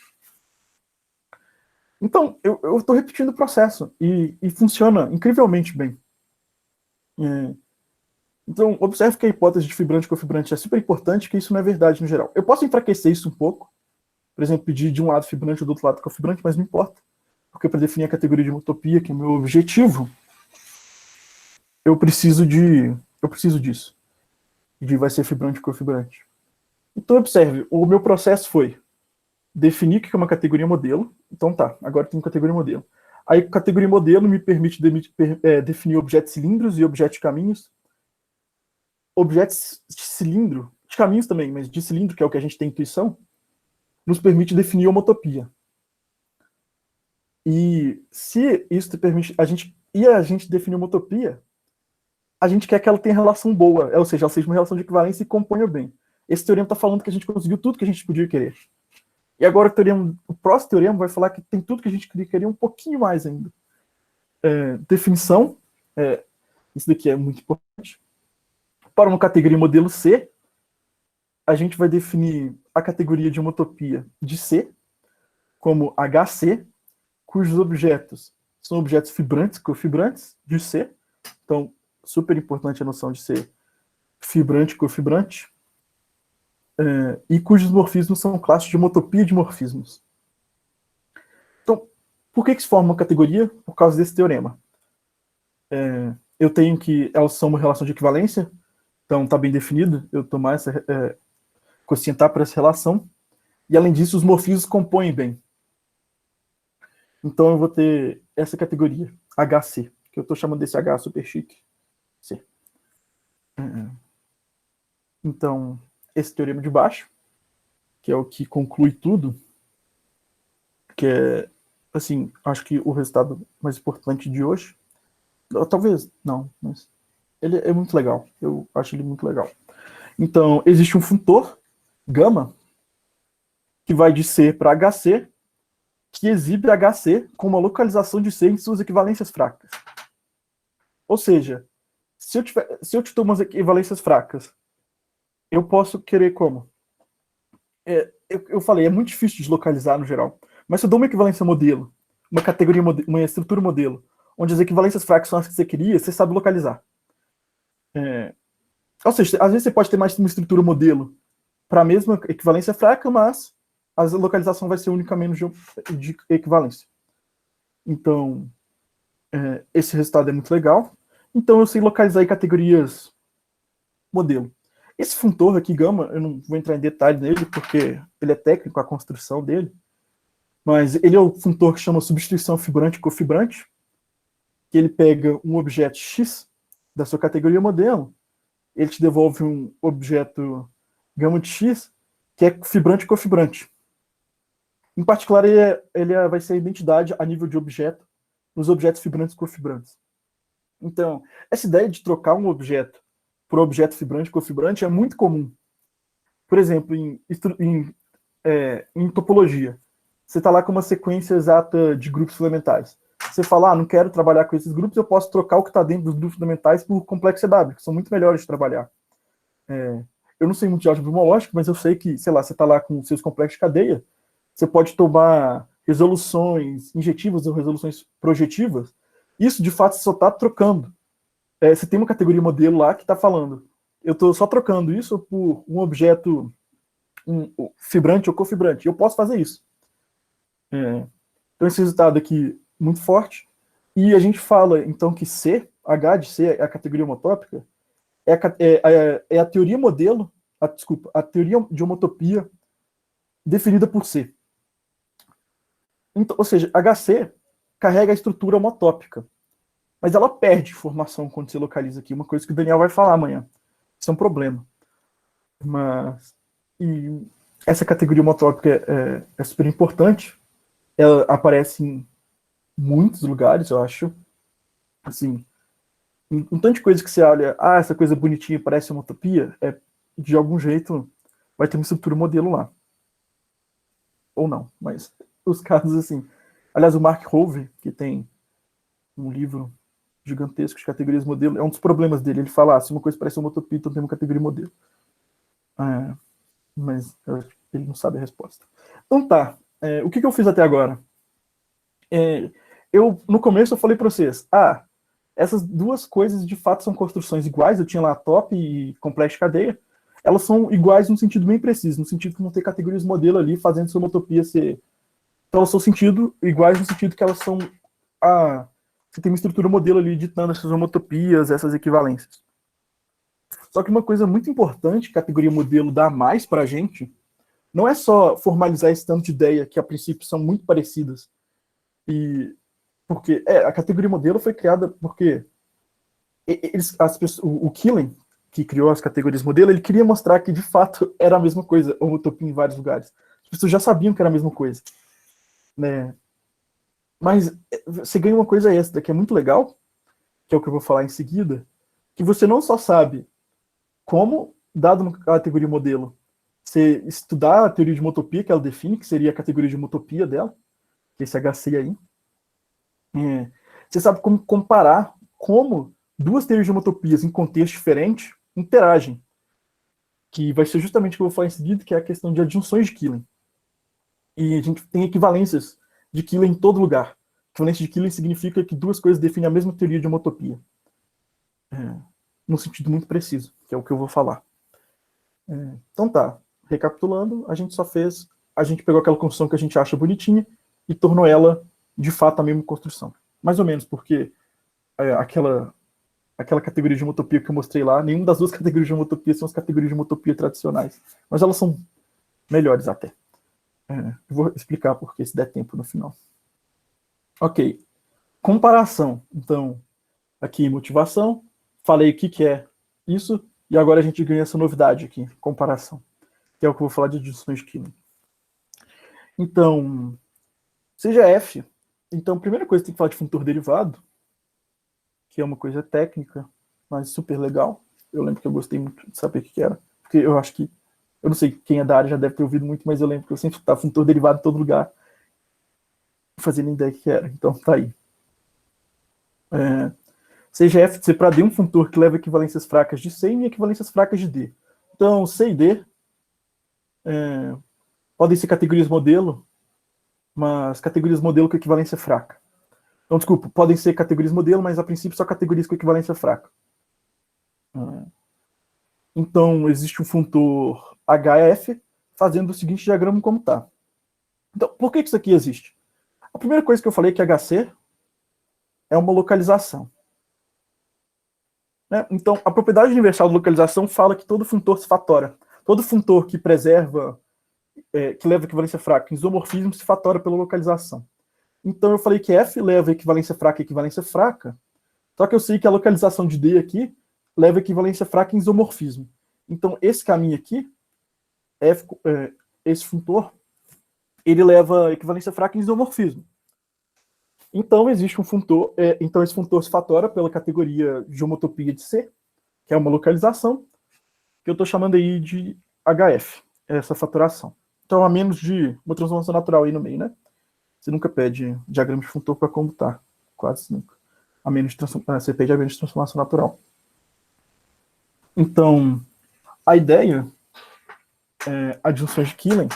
Então, eu estou repetindo o processo, e funciona incrivelmente bem. Então, observe que a hipótese de fibrante e cofibrante é super importante, que isso não é verdade no geral. Eu posso enfraquecer isso um pouco, por exemplo, pedir de um lado fibrante ou do outro lado cofibrante, mas não importa. Porque para definir a categoria de homotopia, que é o meu objetivo, eu preciso disso. De vai ser fibrante e cofibrante. Então, observe, o meu processo foi definir o que é uma categoria modelo. Então tá, agora tem categoria modelo. Aí, categoria modelo me permite definir objetos cilindros e objetos de caminhos. Objetos de cilindro, de caminhos também, mas de cilindro, que é o que a gente tem intuição, nos permite definir homotopia. E se isso permite a gente definir homotopia, a gente quer que ela tenha relação boa, ou seja, ela seja uma relação de equivalência e componha bem. Esse teorema está falando que a gente conseguiu tudo que a gente podia querer. E agora o próximo teorema vai falar que tem tudo que a gente queria um pouquinho mais ainda. Definição, isso daqui é muito importante. Para uma categoria modelo C, a gente vai definir a categoria de homotopia de C como HC, cujos objetos são objetos fibrantes, cofibrantes, de C. Então, super importante a noção de ser fibrante, cofibrante. E cujos morfismos são classes de homotopia de morfismos. Então, por que se forma uma categoria? Por causa desse teorema. Eu tenho que elas são uma relação de equivalência, então está bem definido, eu tomar quocientar para essa relação, e além disso, os morfismos compõem bem. Então eu vou ter essa categoria, HC, que eu estou chamando desse H super chique. C. Então, esse teorema de baixo, que é o que conclui tudo, que é, assim, acho que o resultado mais importante de hoje, talvez não, mas ele é muito legal, eu acho ele muito legal. Então, existe um funtor, gama, que vai de C para HC, que exibe HC com uma localização de C em suas equivalências fracas. Ou seja, se eu te dou umas equivalências fracas, eu posso querer como? Eu falei, é muito difícil de localizar no geral, mas se eu dou uma equivalência modelo, uma categoria, uma estrutura modelo, onde as equivalências fracas são as que você queria, você sabe localizar. Ou seja, às vezes você pode ter mais de uma estrutura modelo para a mesma equivalência fraca, mas a localização vai ser única menos de equivalência. Então, esse resultado é muito legal. Então, eu sei localizar em categorias modelo. Esse funtor aqui, gama, eu não vou entrar em detalhe nele, porque ele é técnico, a construção dele, mas ele é o funtor que chama substituição fibrante-cofibrante, que ele pega um objeto X da sua categoria modelo, ele te devolve um objeto gama de X, que é fibrante-cofibrante. Em particular, ele vai ser a identidade a nível de objeto nos objetos fibrantes e cofibrantes. Então, essa ideia de trocar um objeto por objeto fibrante e cofibrante é muito comum. Por exemplo, em topologia, você está lá com uma sequência exata de grupos fundamentais. Você fala, não quero trabalhar com esses grupos, eu posso trocar o que está dentro dos grupos fundamentais por complexo CW, que são muito melhores de trabalhar. Eu não sei muito de álgebra homológica, mas eu sei que, sei lá, você está lá com seus complexos de cadeia, você pode tomar resoluções injetivas ou resoluções projetivas. Isso, de fato, você só está trocando. Você tem uma categoria modelo lá que está falando, eu estou só trocando isso por um objeto fibrante ou cofibrante. Eu posso fazer isso. Então, esse resultado aqui, muito forte. E a gente fala, então, que C, H de C, é a categoria homotópica, é a teoria modelo, a teoria de homotopia definida por C. Então, ou seja, HC carrega a estrutura homotópica, mas ela perde informação quando você localiza aqui, uma coisa que o Daniel vai falar amanhã. Isso é um problema. E essa categoria homotópica é super importante, ela aparece em muitos lugares, eu acho. Assim, um tanto de coisa que você olha, essa coisa bonitinha parece homotopia, de algum jeito vai ter uma estrutura modelo lá. Ou não, mas os casos assim. Aliás, o Mark Hove, que tem um livro gigantesco de categorias modelo, é um dos problemas dele. Ele fala, se uma coisa parece homotopia, então tem uma categoria modelo. Mas ele não sabe a resposta. Então tá, o que eu fiz até agora? No começo eu falei para vocês, essas duas coisas de fato são construções iguais, eu tinha lá top e complexo de cadeia, elas são iguais num sentido bem preciso, no sentido que não tem categorias modelo ali fazendo sua homotopia ser... Então elas são iguais no sentido que elas são... Você tem uma estrutura modelo ali ditando essas homotopias, essas equivalências. Só que uma coisa muito importante que a categoria modelo dá mais para a gente não é só formalizar esse tanto de ideia que a princípio são muito parecidas. Porque a categoria modelo foi criada porque o Killing, que criou as categorias modelo, ele queria mostrar que de fato era a mesma coisa, homotopia em vários lugares. As pessoas já sabiam que era a mesma coisa. Né? Mas você ganha uma coisa extra, que é muito legal, que é o que eu vou falar em seguida, que você não só sabe como, dado uma categoria modelo, você estudar a teoria de homotopia que ela define, que seria a categoria de homotopia dela, que é esse HC aí. Você sabe como comparar como duas teorias de homotopias em contexto diferente interagem, que vai ser justamente o que eu vou falar em seguida, que é a questão de adjunções de Killing. E a gente tem equivalências de Killing em todo lugar. Equivalência de Killing significa que duas coisas definem a mesma teoria de homotopia. Num sentido muito preciso, que é o que eu vou falar. Então tá, recapitulando, a gente pegou aquela construção que a gente acha bonitinha e tornou ela, de fato, a mesma construção. Mais ou menos, porque aquela categoria de homotopia que eu mostrei lá, nenhuma das duas categorias de homotopia são as categorias de homotopia tradicionais. Mas elas são melhores até. Eu vou explicar por que, se der tempo no final. Ok. Comparação. Então, aqui, motivação. Falei o que é isso. E agora a gente ganha essa novidade aqui, comparação. Que é o que eu vou falar de addições de Killing. Então, seja F. Então, a primeira coisa que tem que falar de funtor derivado, que é uma coisa técnica, mas super legal. Eu lembro que eu gostei muito de saber o que era. Porque eu acho que, eu não sei quem é da área já deve ter ouvido muito, mas eu lembro que eu sempre estava funtor derivado em todo lugar, fazendo ideia do que era. Então, tá aí. Seja F de C para D um funtor que leva equivalências fracas de C e equivalências fracas de D. Então, C e D podem ser categorias modelo, mas categorias modelo com equivalência fraca. Então, desculpa, podem ser categorias modelo, mas a princípio só categorias com equivalência fraca. Então, existe um funtor HF fazendo o seguinte diagrama como está. Então, por que isso aqui existe? A primeira coisa que eu falei é que HC é uma localização. Então, a propriedade universal de localização fala que todo funtor se fatora. Todo funtor que preserva, que leva equivalência fraca em isomorfismo se fatora pela localização. Então, eu falei que F leva equivalência fraca, só que eu sei que a localização de D aqui leva equivalência fraca em isomorfismo. Então, esse caminho aqui, esse funtor, ele leva equivalência fraca em isomorfismo. Então, existe um funtor, então esse funtor se fatora pela categoria de homotopia de C, que é uma localização, que eu estou chamando aí de HF, essa fatoração. Então, a menos de uma transformação natural aí no meio, né? Você nunca pede diagrama de funtor para computar, quase nunca. A menos de você pede a menos de transformação natural. Então, a ideia, adjunções de Killing,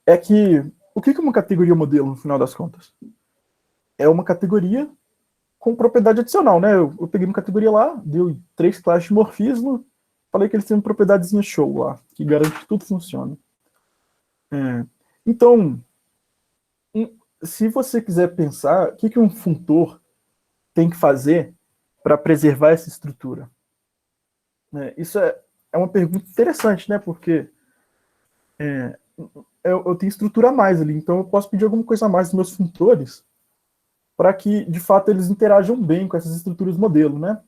é que o que é uma categoria modelo, no final das contas? É uma categoria com propriedade adicional, né? Eu peguei uma categoria lá, deu 3 classes de morfismo, falei que eles têm uma propriedadezinha show lá, que garante que tudo funciona. Então, se você quiser pensar, o que um funtor tem que fazer para preservar essa estrutura? Isso é uma pergunta interessante, né? Porque eu tenho estrutura a mais ali, então eu posso pedir alguma coisa a mais dos meus funtores para que, de fato, eles interajam bem com essas estruturas modelo, né?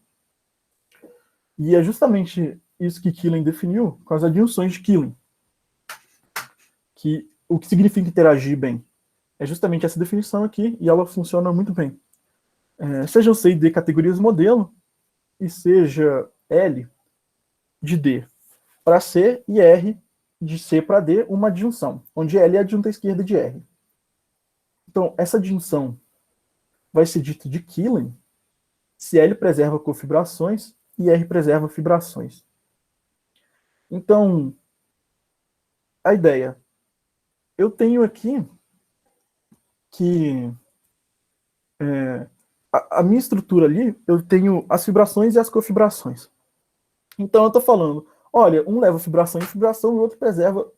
E é justamente isso que Killing definiu com as adjunções de Killing. O que significa interagir bem? É justamente essa definição aqui, e ela funciona muito bem. Seja C e D categorias modelo, e seja L de D para C e R de C para D uma adjunção, onde L é a adjunta esquerda de R. Então, essa adjunção vai ser dita de Killing se L preserva cofibrações e R preserva fibrações. Então, a ideia. Eu tenho aqui que a minha estrutura ali, eu tenho as fibrações e as cofibrações. Então, eu estou falando, olha, um leva fibração e fibração, e o outro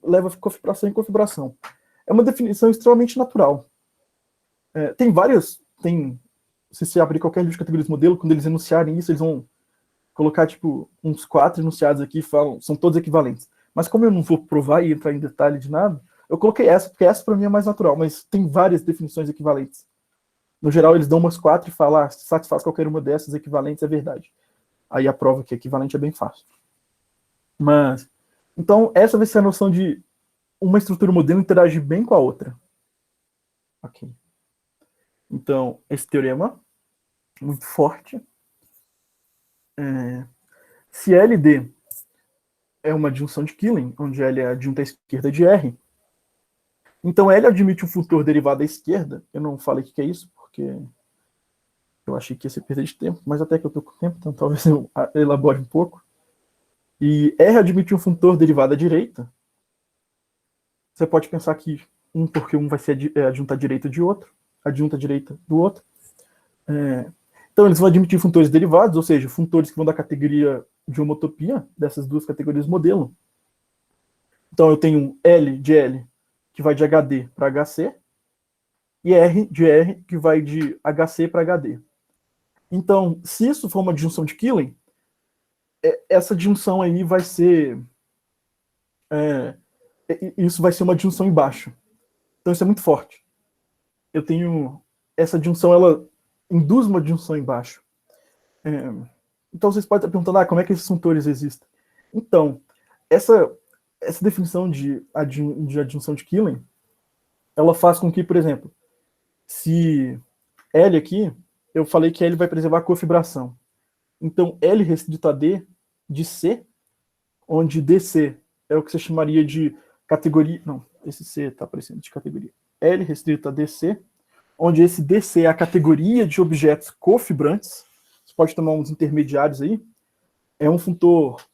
leva cofibração e cofibração. É uma definição extremamente natural. Tem várias, se você abrir qualquer livro de categorias modelo, quando eles enunciarem isso, eles vão colocar, tipo, uns 4 enunciados aqui, falam, são todos equivalentes. Mas como eu não vou provar e entrar em detalhe de nada, eu coloquei essa, porque essa para mim é mais natural, mas tem várias definições equivalentes. No geral, eles dão umas 4 e falam, se satisfaz qualquer uma dessas equivalentes, é verdade. Aí a prova que é equivalente é bem fácil. Mas, então, essa vai ser a noção de uma estrutura modelo interagir bem com a outra. Ok. Então, esse teorema, muito forte. Se LD é uma adjunção de Killing, onde L é adjunta à esquerda de R. Então L admite um funtor derivado à esquerda. Eu não falei o que é isso, porque eu achei que ia ser perda de tempo, mas até que eu estou com tempo, então talvez eu elabore um pouco. E R admite um funtor derivado à direita. Você pode pensar que porque um vai ser adjunta à direita de outro, adjunta à direita do outro. Então eles vão admitir funtores derivados, ou seja, funtores que vão da categoria de homotopia, dessas duas categorias modelo. Então eu tenho L de L, que vai de HD para HC, e R de R, que vai de HC para HD. Então, se isso for uma adjunção de Killing, essa adjunção aí vai ser... isso vai ser uma adjunção embaixo. Então isso é muito forte. Eu tenho... Essa adjunção, ela induz uma adjunção embaixo. Então vocês podem estar perguntando, como é que esses funtores existem? Então, essa definição de adjunção de Killing, ela faz com que, por exemplo, se L aqui, eu falei que L vai preservar a cofibração. Então, L restrito a D de C, onde DC é o que você chamaria de categoria... Não, esse C está aparecendo de categoria. L restrito a DC, onde esse DC é a categoria de objetos cofibrantes. Você pode tomar uns intermediários aí. É um funtor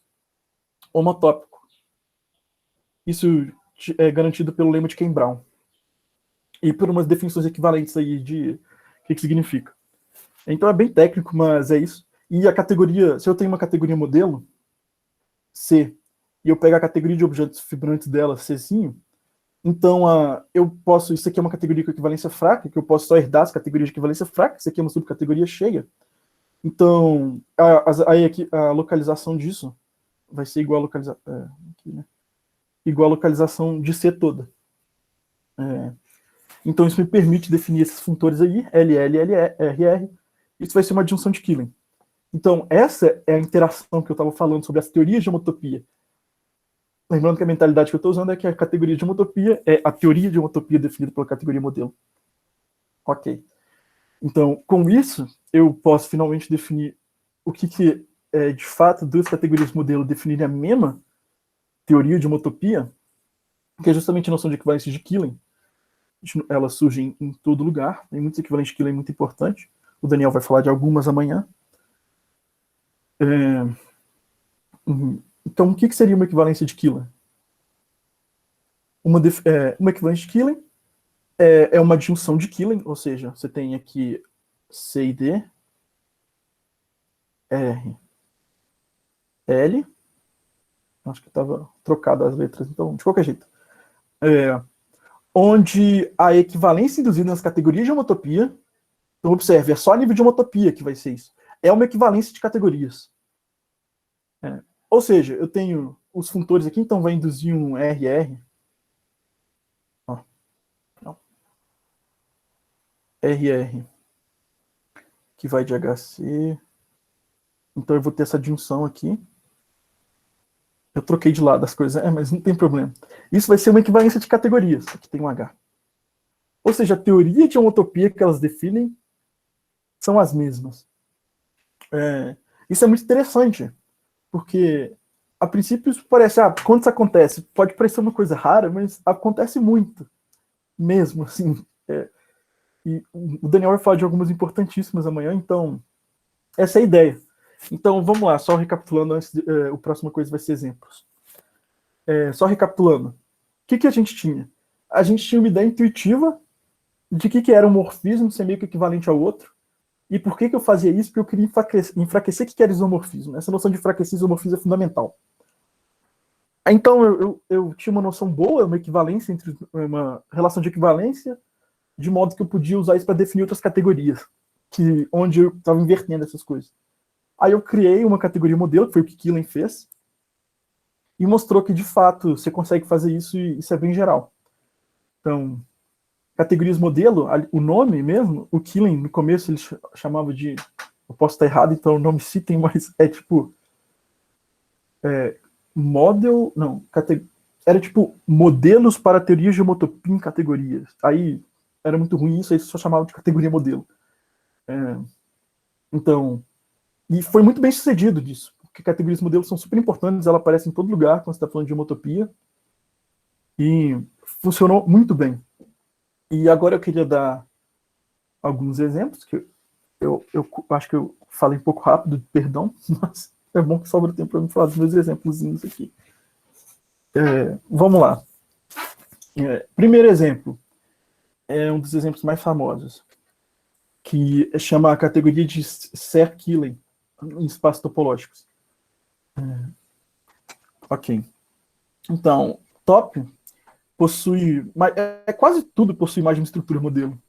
homotópico. Isso é garantido pelo lema de Ken-Brown. E por umas definições equivalentes aí de o que significa. Então é bem técnico, mas é isso. E a categoria, se eu tenho uma categoria modelo, C, e eu pego a categoria de objetos fibrantes dela, Czinho, então eu posso, isso aqui é uma categoria com equivalência fraca, que eu posso só herdar as categorias de equivalência fraca, isso aqui é uma subcategoria cheia. Então, aí aqui, a localização disso vai ser igual a localização de C toda. Então isso me permite definir esses funtores aí, LL, RR, isso vai ser uma adjunção de Killing. Então essa é a interação que eu estava falando sobre as teorias de homotopia. Lembrando que a mentalidade que eu estou usando é que a categoria de homotopia é a teoria de homotopia definida pela categoria modelo. Ok. Então, com isso, eu posso finalmente definir o que é, de fato, duas categorias modelo definirem a mesma teoria de homotopia, que é justamente a noção de equivalência de Killing. Elas surgem em todo lugar, tem muitos equivalentes de Killing muito importante. O Daniel vai falar de algumas amanhã. Então, o que seria uma equivalência de Killing? Uma equivalência de Killing é uma adjunção de Killing, ou seja, você tem aqui C e D, R, L, acho que estava trocado as letras, então, de qualquer jeito. Onde a equivalência induzida nas categorias de homotopia, então observe, é só a nível de homotopia que vai ser isso, é uma equivalência de categorias. Ou seja, eu tenho os funtores aqui, então vai induzir um RR, RR, que vai de HC, então eu vou ter essa adjunção aqui. Eu troquei de lado as coisas, mas não tem problema. Isso vai ser uma equivalência de categorias, aqui tem um H. Ou seja, a teoria de homotopia que elas definem são as mesmas. Isso é muito interessante, porque a princípio isso parece, quando isso acontece, pode parecer uma coisa rara, mas acontece muito, mesmo, assim. E o Daniel vai falar de algumas importantíssimas amanhã, então essa é a ideia. Então vamos lá, só recapitulando, antes a próxima coisa vai ser exemplos. Só recapitulando, o que a gente tinha? A gente tinha uma ideia intuitiva de que era um morfismo ser meio que equivalente ao outro. E por que eu fazia isso? Porque eu queria enfraquecer o que era isomorfismo. Essa noção de enfraquecer isomorfismo é fundamental. Então eu tinha uma noção boa, uma equivalência, uma relação de equivalência, de modo que eu podia usar isso para definir outras categorias, onde eu estava invertendo essas coisas. Aí eu criei uma categoria modelo, que foi o que Killing fez, e mostrou que, de fato, você consegue fazer isso, e isso é bem geral. Então, categorias modelo, o nome mesmo, o Killing, no começo ele chamava de... Eu posso estar errado, então não me citem, mas é tipo... model... Não, era tipo modelos para teorias de homotopia em categorias. Aí era muito ruim isso, aí só chamava de categoria modelo. Então... E foi muito bem sucedido disso, porque categorias modelo são super importantes, ela aparece em todo lugar quando você está falando de homotopia, e funcionou muito bem. E agora eu queria dar alguns exemplos, que eu acho que eu falei um pouco rápido, perdão, mas é bom que sobra tempo para me falar dos meus exemplos aqui. Vamos lá. Primeiro exemplo, é um dos exemplos mais famosos, que chama a categoria de Serre-Killing em espaços topológicos. Ok. Então, top possui... quase tudo possui mais de uma estrutura modelo.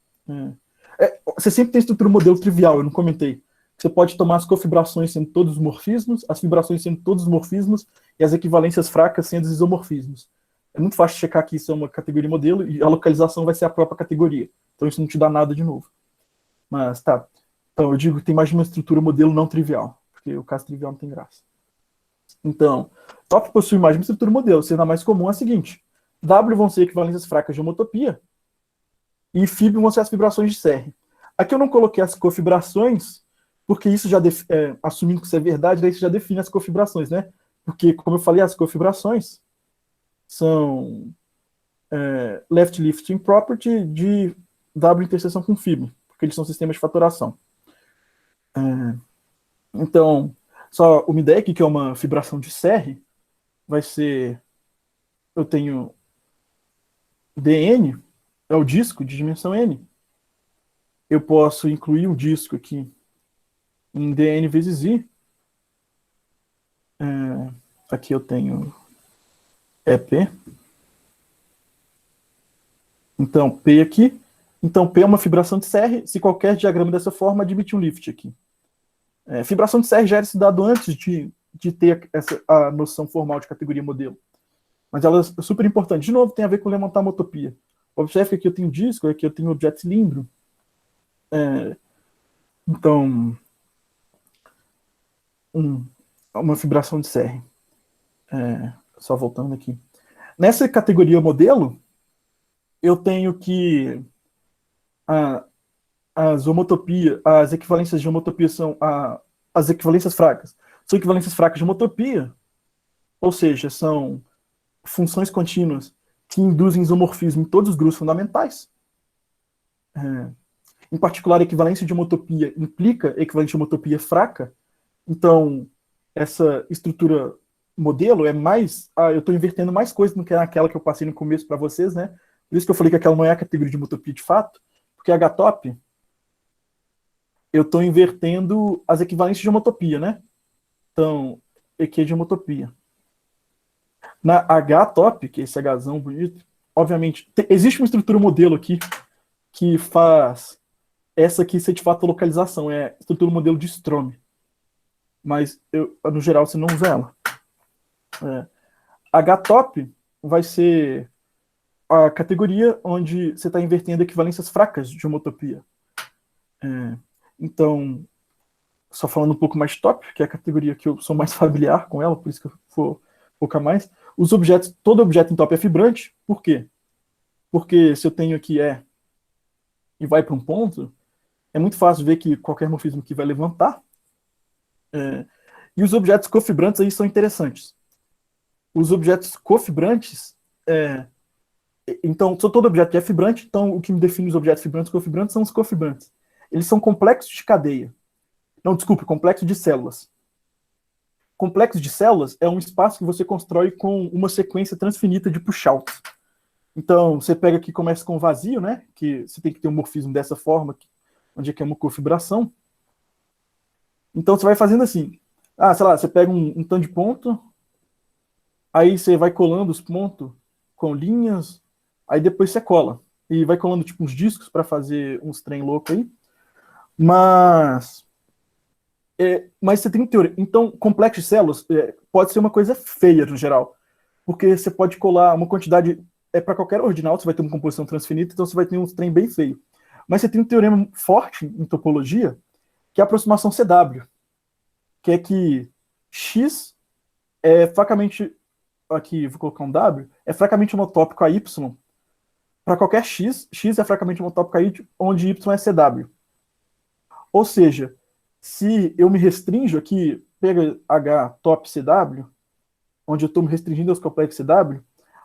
Você sempre tem estrutura modelo trivial, eu não comentei. Você pode tomar as cofibrações sendo todos os morfismos, as fibrações sendo todos os morfismos, e as equivalências fracas sendo os isomorfismos. É muito fácil checar que isso é uma categoria modelo, e a localização vai ser a própria categoria. Então isso não te dá nada de novo. Mas tá. Então eu digo que tem mais de uma estrutura modelo não trivial, porque o caso trivial não tem graça. Então, top possui mais de uma estrutura modelo, sendo a mais comum é a seguinte: W vão ser equivalências fracas de homotopia, e Fib vão ser as fibrações de Serre. Aqui eu não coloquei as cofibrações, porque isso já, assumindo que isso é verdade, daí isso já define as cofibrações, né? Porque, como eu falei, as cofibrações são left lifting property de W interseção com Fib, porque eles são sistemas de fatoração. Então, só uma ideia aqui, que é uma fibração de Serre, vai ser, eu tenho dn, é o disco de dimensão n. Eu posso incluir o disco aqui em dn vezes i. Aqui eu tenho EP. Então, P aqui. Então, P é uma fibração de Serre. Se qualquer diagrama dessa forma admite um lift aqui. Fibração de Serre já era estudado antes de ter a noção formal de categoria modelo. Mas ela é super importante. De novo, tem a ver com levantar a homotopia. Observe que aqui eu tenho disco, aqui eu tenho objeto cilindro. Então, uma fibração de Serre. Só voltando aqui. Nessa categoria modelo, eu tenho que as equivalências de homotopia são as equivalências fracas. São equivalências fracas de homotopia, ou seja, são funções contínuas que induzem isomorfismo em todos os grupos fundamentais. Em particular, a equivalência de homotopia implica equivalência de homotopia fraca. Então, essa estrutura modelo é mais... eu estou invertendo mais coisas do que naquela que eu passei no começo para vocês, né? Por isso que eu falei que aquela não é a categoria de homotopia de fato, porque a HTOP, eu estou invertendo as equivalências de homotopia, né? Então, EQ de homotopia. Na HTOP, que é esse Hzão bonito, obviamente, existe uma estrutura modelo aqui que faz essa aqui ser de fato a localização, é a estrutura modelo de Strome. Mas, no geral, você não usa ela. HTOP vai ser a categoria onde você está invertendo equivalências fracas de homotopia. Então, só falando um pouco mais de top, que é a categoria que eu sou mais familiar com ela, por isso que eu vou focar mais. Os objetos, todo objeto em top é fibrante. Por quê? Porque se eu tenho aqui e vai para um ponto, é muito fácil ver que qualquer morfismo aqui vai levantar. E os objetos cofibrantes aí são interessantes. Os objetos cofibrantes, então, todo objeto é fibrante, então o que me define os objetos fibrantes e cofibrantes são os cofibrantes. Eles são complexos de cadeia. Não, desculpe, complexo de células. Complexo de células é um espaço que você constrói com uma sequência transfinita de push-outs. Então, você pega aqui, começa com vazio, né? Que você tem que ter um morfismo dessa forma, onde é que é uma cofibração. Então, você vai fazendo assim. Sei lá, você pega um tanto de ponto, aí você vai colando os pontos com linhas, aí depois você cola. E vai colando tipo uns discos para fazer uns trem louco aí. Mas você tem teoria. Então, complexo de células pode ser uma coisa feia, no geral. Porque você pode colar uma quantidade... para qualquer ordinal, você vai ter uma composição transfinita, então você vai ter um trem bem feio. Mas você tem um teorema forte em topologia, que é a aproximação CW. Que é que X é fracamente... Aqui, vou colocar um W. É fracamente homotópico a Y. Para qualquer X, X é fracamente homotópico a Y, onde Y é CW. Ou seja, se eu me restringo aqui, pega H top CW, onde eu estou me restringindo aos complexos CW,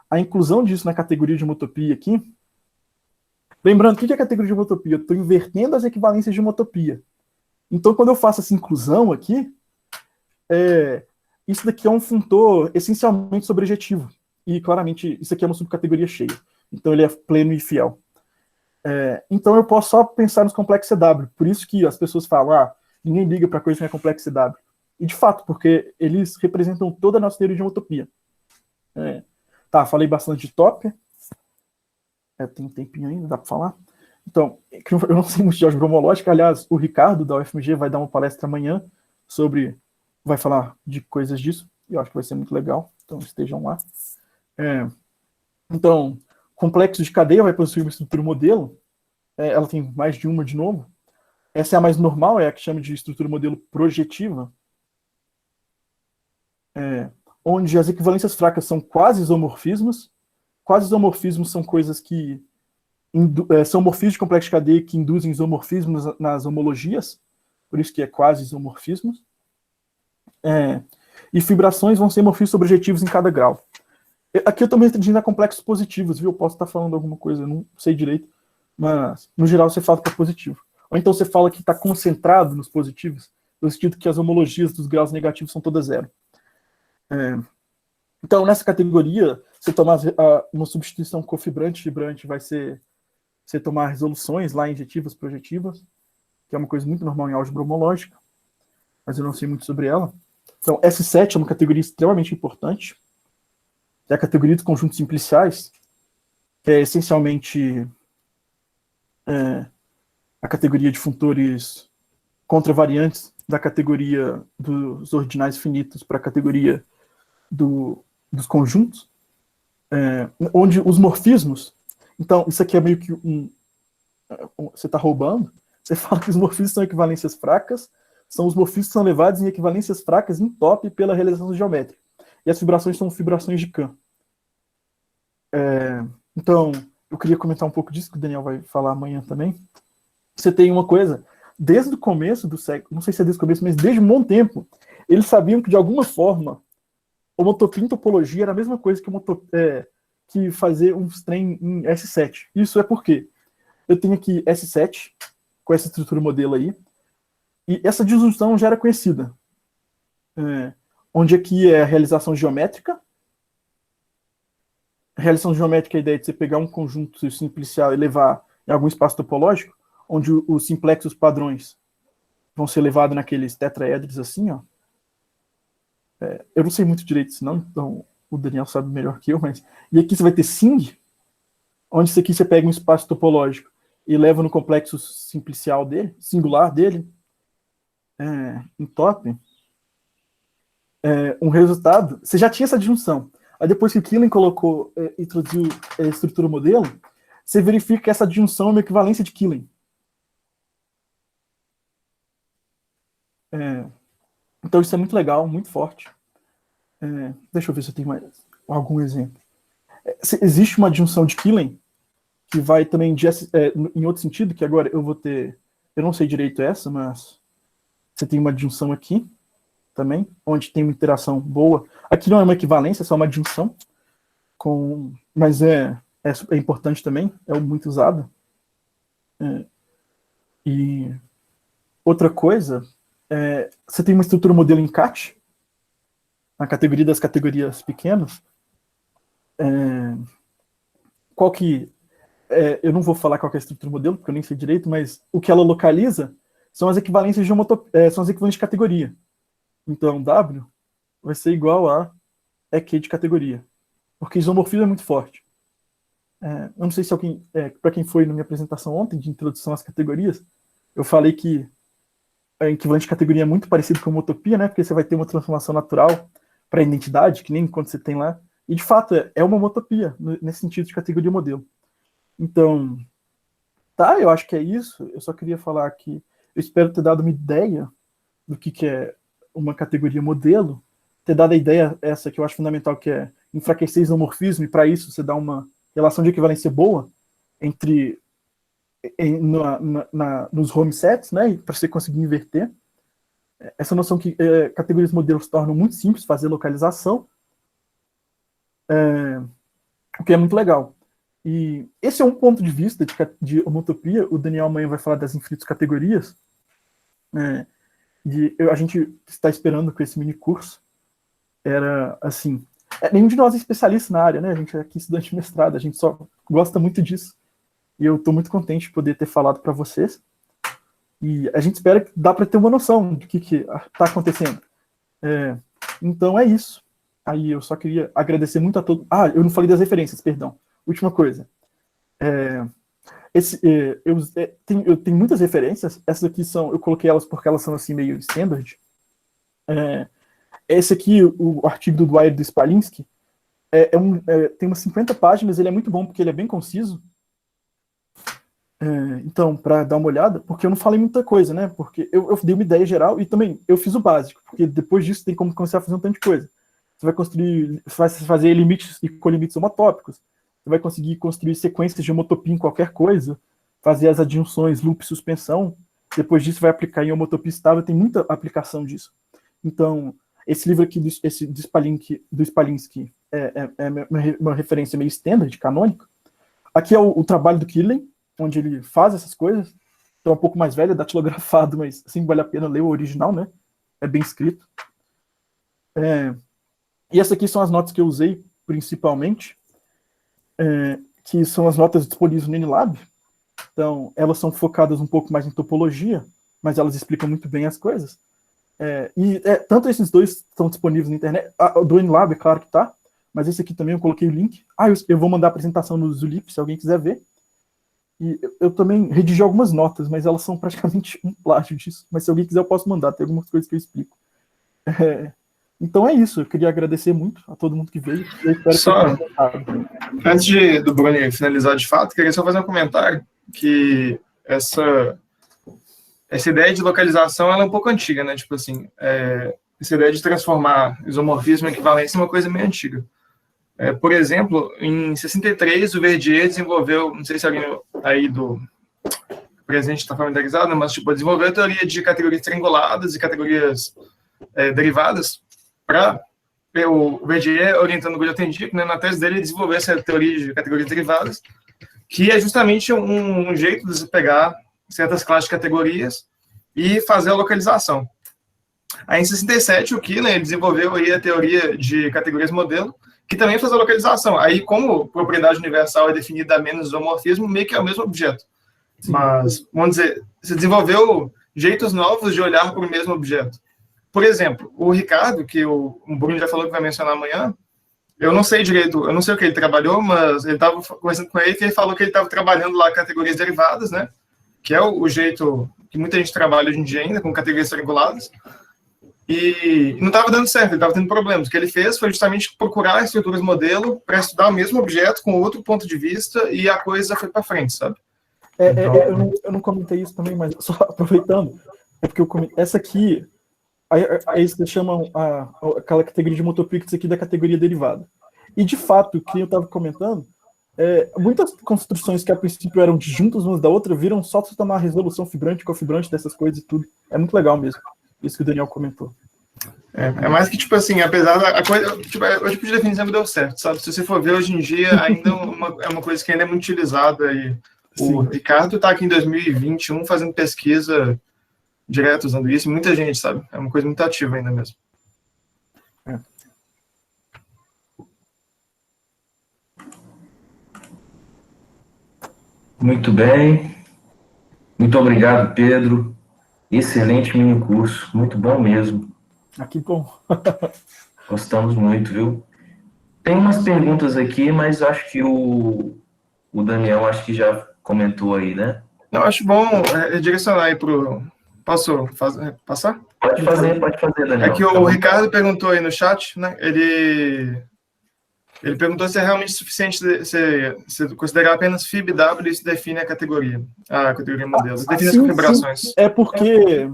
a inclusão disso na categoria de homotopia aqui, lembrando, o que é a categoria de homotopia? Eu estou invertendo as equivalências de homotopia. Então, quando eu faço essa inclusão aqui, isso daqui é um funtor essencialmente sobrejetivo. E, claramente, isso aqui é uma subcategoria cheia. Então, ele é pleno e fiel. Então, eu posso só pensar nos complexos CW. Por isso que as pessoas falam, ninguém liga para coisa que não é complexo CW. E, de fato, porque eles representam toda a nossa teoria de homotopia. Tá, falei bastante de top. Tem um tempinho ainda, dá para falar? Então, eu não sei muito de álgebra homológica. Aliás, o Ricardo, da UFMG, vai dar uma palestra amanhã vai falar de coisas disso. E eu acho que vai ser muito legal. Então, estejam lá. Então, complexo de cadeia vai possuir uma estrutura modelo. Ela tem mais de uma de novo. Essa é a mais normal, é a que chama de estrutura modelo projetiva. Onde as equivalências fracas são quase isomorfismos. Quase isomorfismos são coisas que são morfismos de complexo de cadeia que induzem isomorfismos nas homologias. Por isso que é quase isomorfismos. E fibrações vão ser morfismos objetivos em cada grau. Aqui eu estou me restringindo a complexos positivos, viu? Eu posso estar falando alguma coisa, eu não sei direito, mas no geral você fala que é positivo. Ou então você fala que está concentrado nos positivos, no sentido que as homologias dos graus negativos são todas zero. Então, nessa categoria, você tomar uma substituição cofibrante-fibrante vai ser você tomar resoluções lá injetivas, projetivas, que é uma coisa muito normal em álgebra homológica, mas eu não sei muito sobre ela. Então, S7 é uma categoria extremamente importante, que é a categoria dos conjuntos simpliciais, que é essencialmente a categoria de funtores contravariantes da categoria dos ordinais finitos para a categoria dos conjuntos, onde os morfismos... Então, isso aqui é meio que você está roubando. Você fala que os morfismos são equivalências fracas, são os morfismos que são levados em equivalências fracas em top pela realização geométrica. E as fibrações são fibrações de Kahn. Então, eu queria comentar um pouco disso, que o Daniel vai falar amanhã também. Você tem uma coisa, desde o começo do século, não sei se é desde o começo, mas desde um bom tempo, eles sabiam que, de alguma forma, homotopia em topologia era a mesma coisa que fazer um trem em S7. Isso é porque eu tenho aqui S7, com essa estrutura modelo aí, e essa disjunção já era conhecida. Onde aqui é a realização geométrica. A realização geométrica é a ideia de você pegar um conjunto simplicial e levar em algum espaço topológico, onde os simplexos padrões vão ser levados naqueles tetraédros assim, ó. Eu não sei muito direito disso não, então o Daniel sabe melhor que eu, mas... E aqui você vai ter SING, onde isso aqui você pega um espaço topológico e leva no complexo simplicial dele, singular dele, em top, um resultado... Você já tinha essa disjunção. Aí depois que o Killing introduziu a estrutura modelo, você verifica que essa disjunção é uma equivalência de Killing. Então isso é muito legal, muito forte. Deixa eu ver se eu tenho mais algum exemplo. Existe uma disjunção de Killing que vai também em outro sentido, que agora eu vou ter... Eu não sei direito essa, mas você tem uma disjunção aqui também, onde tem uma interação boa. Aqui não é uma equivalência, é só uma disjunção, mas é importante também, é muito usada. E outra coisa, você tem uma estrutura modelo em CAT, na categoria das categorias pequenas. Eu não vou falar qual que é a estrutura modelo, porque eu nem sei direito, mas o que ela localiza são as equivalências são as equivalências de categoria. Então, W vai ser igual a EQ de categoria, porque isomorfismo é muito forte. Eu não sei se alguém, para quem foi na minha apresentação ontem, de introdução às categorias, eu falei que a equivalente de categoria é muito parecido com a homotopia, né? Porque você vai ter uma transformação natural para a identidade, que nem quando você tem lá. E, de fato, é uma homotopia, nesse sentido de categoria modelo. Então, tá, eu acho que é isso. Eu só queria falar que eu espero ter dado uma ideia do que é uma categoria modelo, ter dado a ideia essa que eu acho fundamental, que é enfraquecer isomorfismo, e para isso você dá uma relação de equivalência boa entre nos home sets, né, para você conseguir inverter. essa noção que categorias modelos tornam muito simples fazer localização, o que é muito legal. E esse é um ponto de vista de homotopia. O Daniel amanhã vai falar das infinitas categorias. A gente está esperando com esse mini curso. Era assim, nenhum de nós é especialista na área, né? A gente é aqui estudante de mestrado, a gente só gosta muito disso. E eu estou muito contente de poder ter falado para vocês. E a gente espera que dá para ter uma noção do que está acontecendo. Então é isso. Aí eu só queria agradecer muito a todos. Eu não falei das referências, perdão. Última coisa. Eu tenho muitas referências. Essas aqui eu coloquei elas porque elas são assim meio standard. Esse aqui, o artigo do Dwyer e do Spalinski, tem umas 50 páginas, ele é muito bom porque ele é bem conciso. Então, para dar uma olhada, porque eu não falei muita coisa, né? Porque eu dei uma ideia geral e também eu fiz o básico, porque depois disso tem como começar a fazer um tanto de coisa. Você vai fazer limites e colimites homotópicos, você vai conseguir construir sequências de homotopia em qualquer coisa, fazer as adjunções, loop, suspensão, depois disso vai aplicar em homotopia estável, tem muita aplicação disso. Então, esse livro aqui, do Spalinski, é uma referência meio standard, canônica. Aqui é o trabalho do Killen, onde ele faz essas coisas. Então é um pouco mais velho, é datilografado, mas assim vale a pena ler o original, né? É bem escrito. E essas aqui são as notas que eu usei, principalmente, que são as notas disponíveis no Nilab. Então, elas são focadas um pouco mais em topologia, mas elas explicam muito bem as coisas. Tanto esses dois estão disponíveis na internet. O do Nilab, é claro que tá, mas esse aqui também eu coloquei o link. Eu vou mandar a apresentação no Zulip, se alguém quiser ver. E eu também redigi algumas notas, mas elas são praticamente um plágio disso. Mas se alguém quiser, eu posso mandar. Tem algumas coisas que eu explico. Então é isso. Eu queria agradecer muito a todo mundo que veio. Eu espero que tenha gostado. Antes do Bruno finalizar de fato, queria só fazer um comentário que essa ideia de localização ela é um pouco antiga, né? Tipo assim, essa ideia de transformar isomorfismo em equivalência é uma coisa meio antiga. Por exemplo, em 63, o Verdier desenvolveu, não sei se alguém aí do presente está familiarizado, mas desenvolveu a teoria de categorias trianguladas e categorias derivadas para o Verdier, orientando o Guillotin, né, na tese dele, desenvolver essa teoria de categorias derivadas, que é justamente um jeito de você pegar certas classes de categorias e fazer a localização. Aí, em 67, o Killen ele desenvolveu aí a teoria de categorias modelo, que também faz a localização. Aí, como propriedade universal é definida a menos isomorfismo, meio que é o mesmo objeto. Sim. Mas, vamos dizer, você desenvolveu jeitos novos de olhar para o mesmo objeto. Por exemplo, o Ricardo, que o Bruno já falou que vai mencionar amanhã, eu não sei direito, eu não sei o que ele trabalhou, mas ele estava conversando com ele, que ele falou que ele estava trabalhando lá categorias derivadas, né? Que é o jeito que muita gente trabalha hoje em dia ainda, com categorias trianguladas. E não estava dando certo, ele estava tendo problemas. O que ele fez foi justamente procurar estruturas modelo para estudar o mesmo objeto com outro ponto de vista e a coisa foi para frente, sabe? Então... eu não comentei isso também, mas só aproveitando, porque essa aqui, aí vocês chamam aquela categoria de homotopia aqui da categoria derivada. E de fato, o que eu estava comentando, muitas construções que a princípio eram disjuntas umas da outra viram só para tomar resolução fibrante, cofibrante dessas coisas e tudo. É muito legal mesmo. Isso que o Daniel comentou. É mais que, tipo assim, apesar da coisa, o tipo de definição que deu certo, sabe? Se você for ver hoje em dia, ainda é uma coisa que ainda é muito utilizada. E o Ricardo está aqui em 2021 fazendo pesquisa direto usando isso, muita gente, sabe? É uma coisa muito ativa ainda mesmo. Muito bem. Muito obrigado, Pedro. Excelente mini curso, muito bom mesmo. Que bom. Gostamos muito, viu? Tem umas perguntas aqui, mas acho que o Daniel acho que já comentou aí, né? Eu acho bom direcionar aí pro... Posso passar? Pode fazer, Daniel. É que o Ricardo perguntou aí no chat, né? Ele perguntou se é realmente suficiente se considerar apenas FIB-W e isso define a categoria modelo. Define as configurações. Sim. É porque,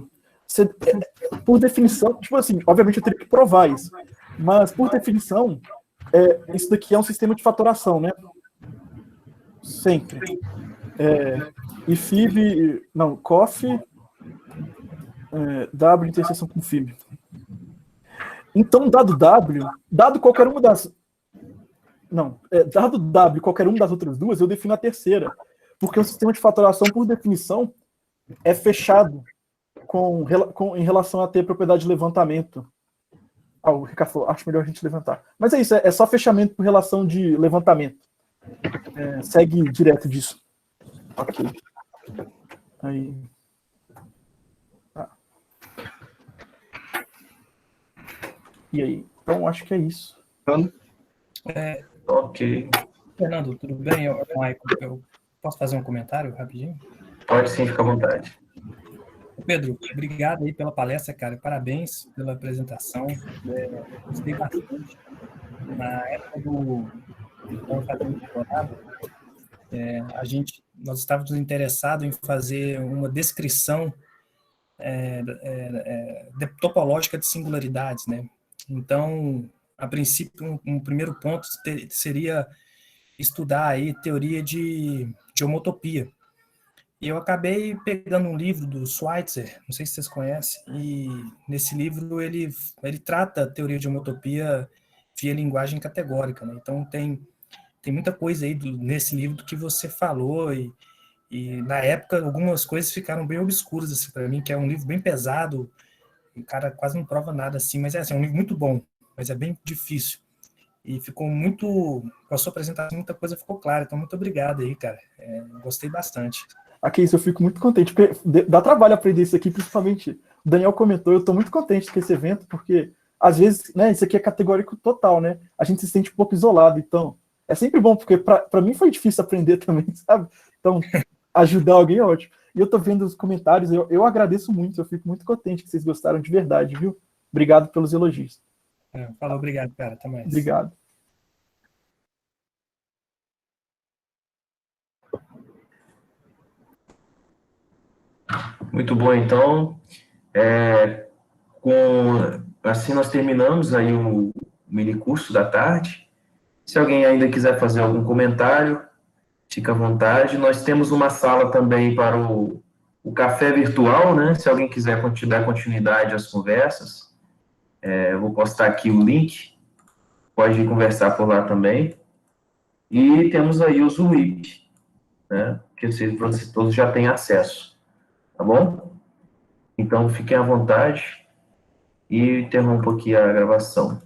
por definição, tipo assim, obviamente eu teria que provar isso, mas por definição, isso daqui é um sistema de fatoração, né? Sempre. E FIB, não, COF, W interseção com φ. Então, dado W, dado qualquer uma das... Não, dado W qualquer uma das outras duas, eu defino a terceira. Porque o sistema de fatoração, por definição, é fechado em relação a ter propriedade de levantamento. O Ricardo falou, acho melhor a gente levantar. Mas é isso, é só fechamento por relação de levantamento. Segue direto disso. Ok. Aí... E aí? Então, acho que é isso. Ok. Fernando, tudo bem? Eu posso fazer um comentário rapidinho? Pode sim, fica à vontade. Pedro, obrigado aí pela palestra, cara. Parabéns pela apresentação. Gostei bastante. Na época do doutorado, nós estávamos interessados em fazer uma descrição topológica de singularidades, né? Então, a princípio, um primeiro ponto seria estudar aí teoria de homotopia. E eu acabei pegando um livro do Schweitzer, não sei se vocês conhecem, e nesse livro ele trata a teoria de homotopia via linguagem categórica, né? Então tem muita coisa aí nesse livro do que você falou, e na época algumas coisas ficaram bem obscuras assim, para mim, que é um livro bem pesado, o cara quase não prova nada assim, mas é um livro muito bom, mas é bem difícil. E ficou muito, com a sua apresentação, muita coisa ficou clara, então muito obrigado aí, cara. Gostei bastante. Aqui, isso eu fico muito contente, porque dá trabalho aprender isso aqui, principalmente. O Daniel comentou, eu estou muito contente com esse evento, porque, às vezes, né, isso aqui é categórico total, né? A gente se sente um pouco isolado, então, é sempre bom, porque para mim foi difícil aprender também, sabe? Então, ajudar alguém é ótimo. E eu estou vendo os comentários, eu agradeço muito, eu fico muito contente que vocês gostaram de verdade, viu? Obrigado pelos elogios. Falou, obrigado, cara, até mais. Obrigado. Muito bom, então. Assim nós terminamos aí o mini curso da tarde. Se alguém ainda quiser fazer algum comentário, fica à vontade. Nós temos uma sala também para o café virtual, né? Se alguém quiser dar continuidade às conversas, eu vou postar aqui o link. Pode ir conversar por lá também. E temos aí o Zoom Meet, né? Que vocês todos já têm acesso. Tá bom? Então, fiquem à vontade e interrompo aqui a gravação.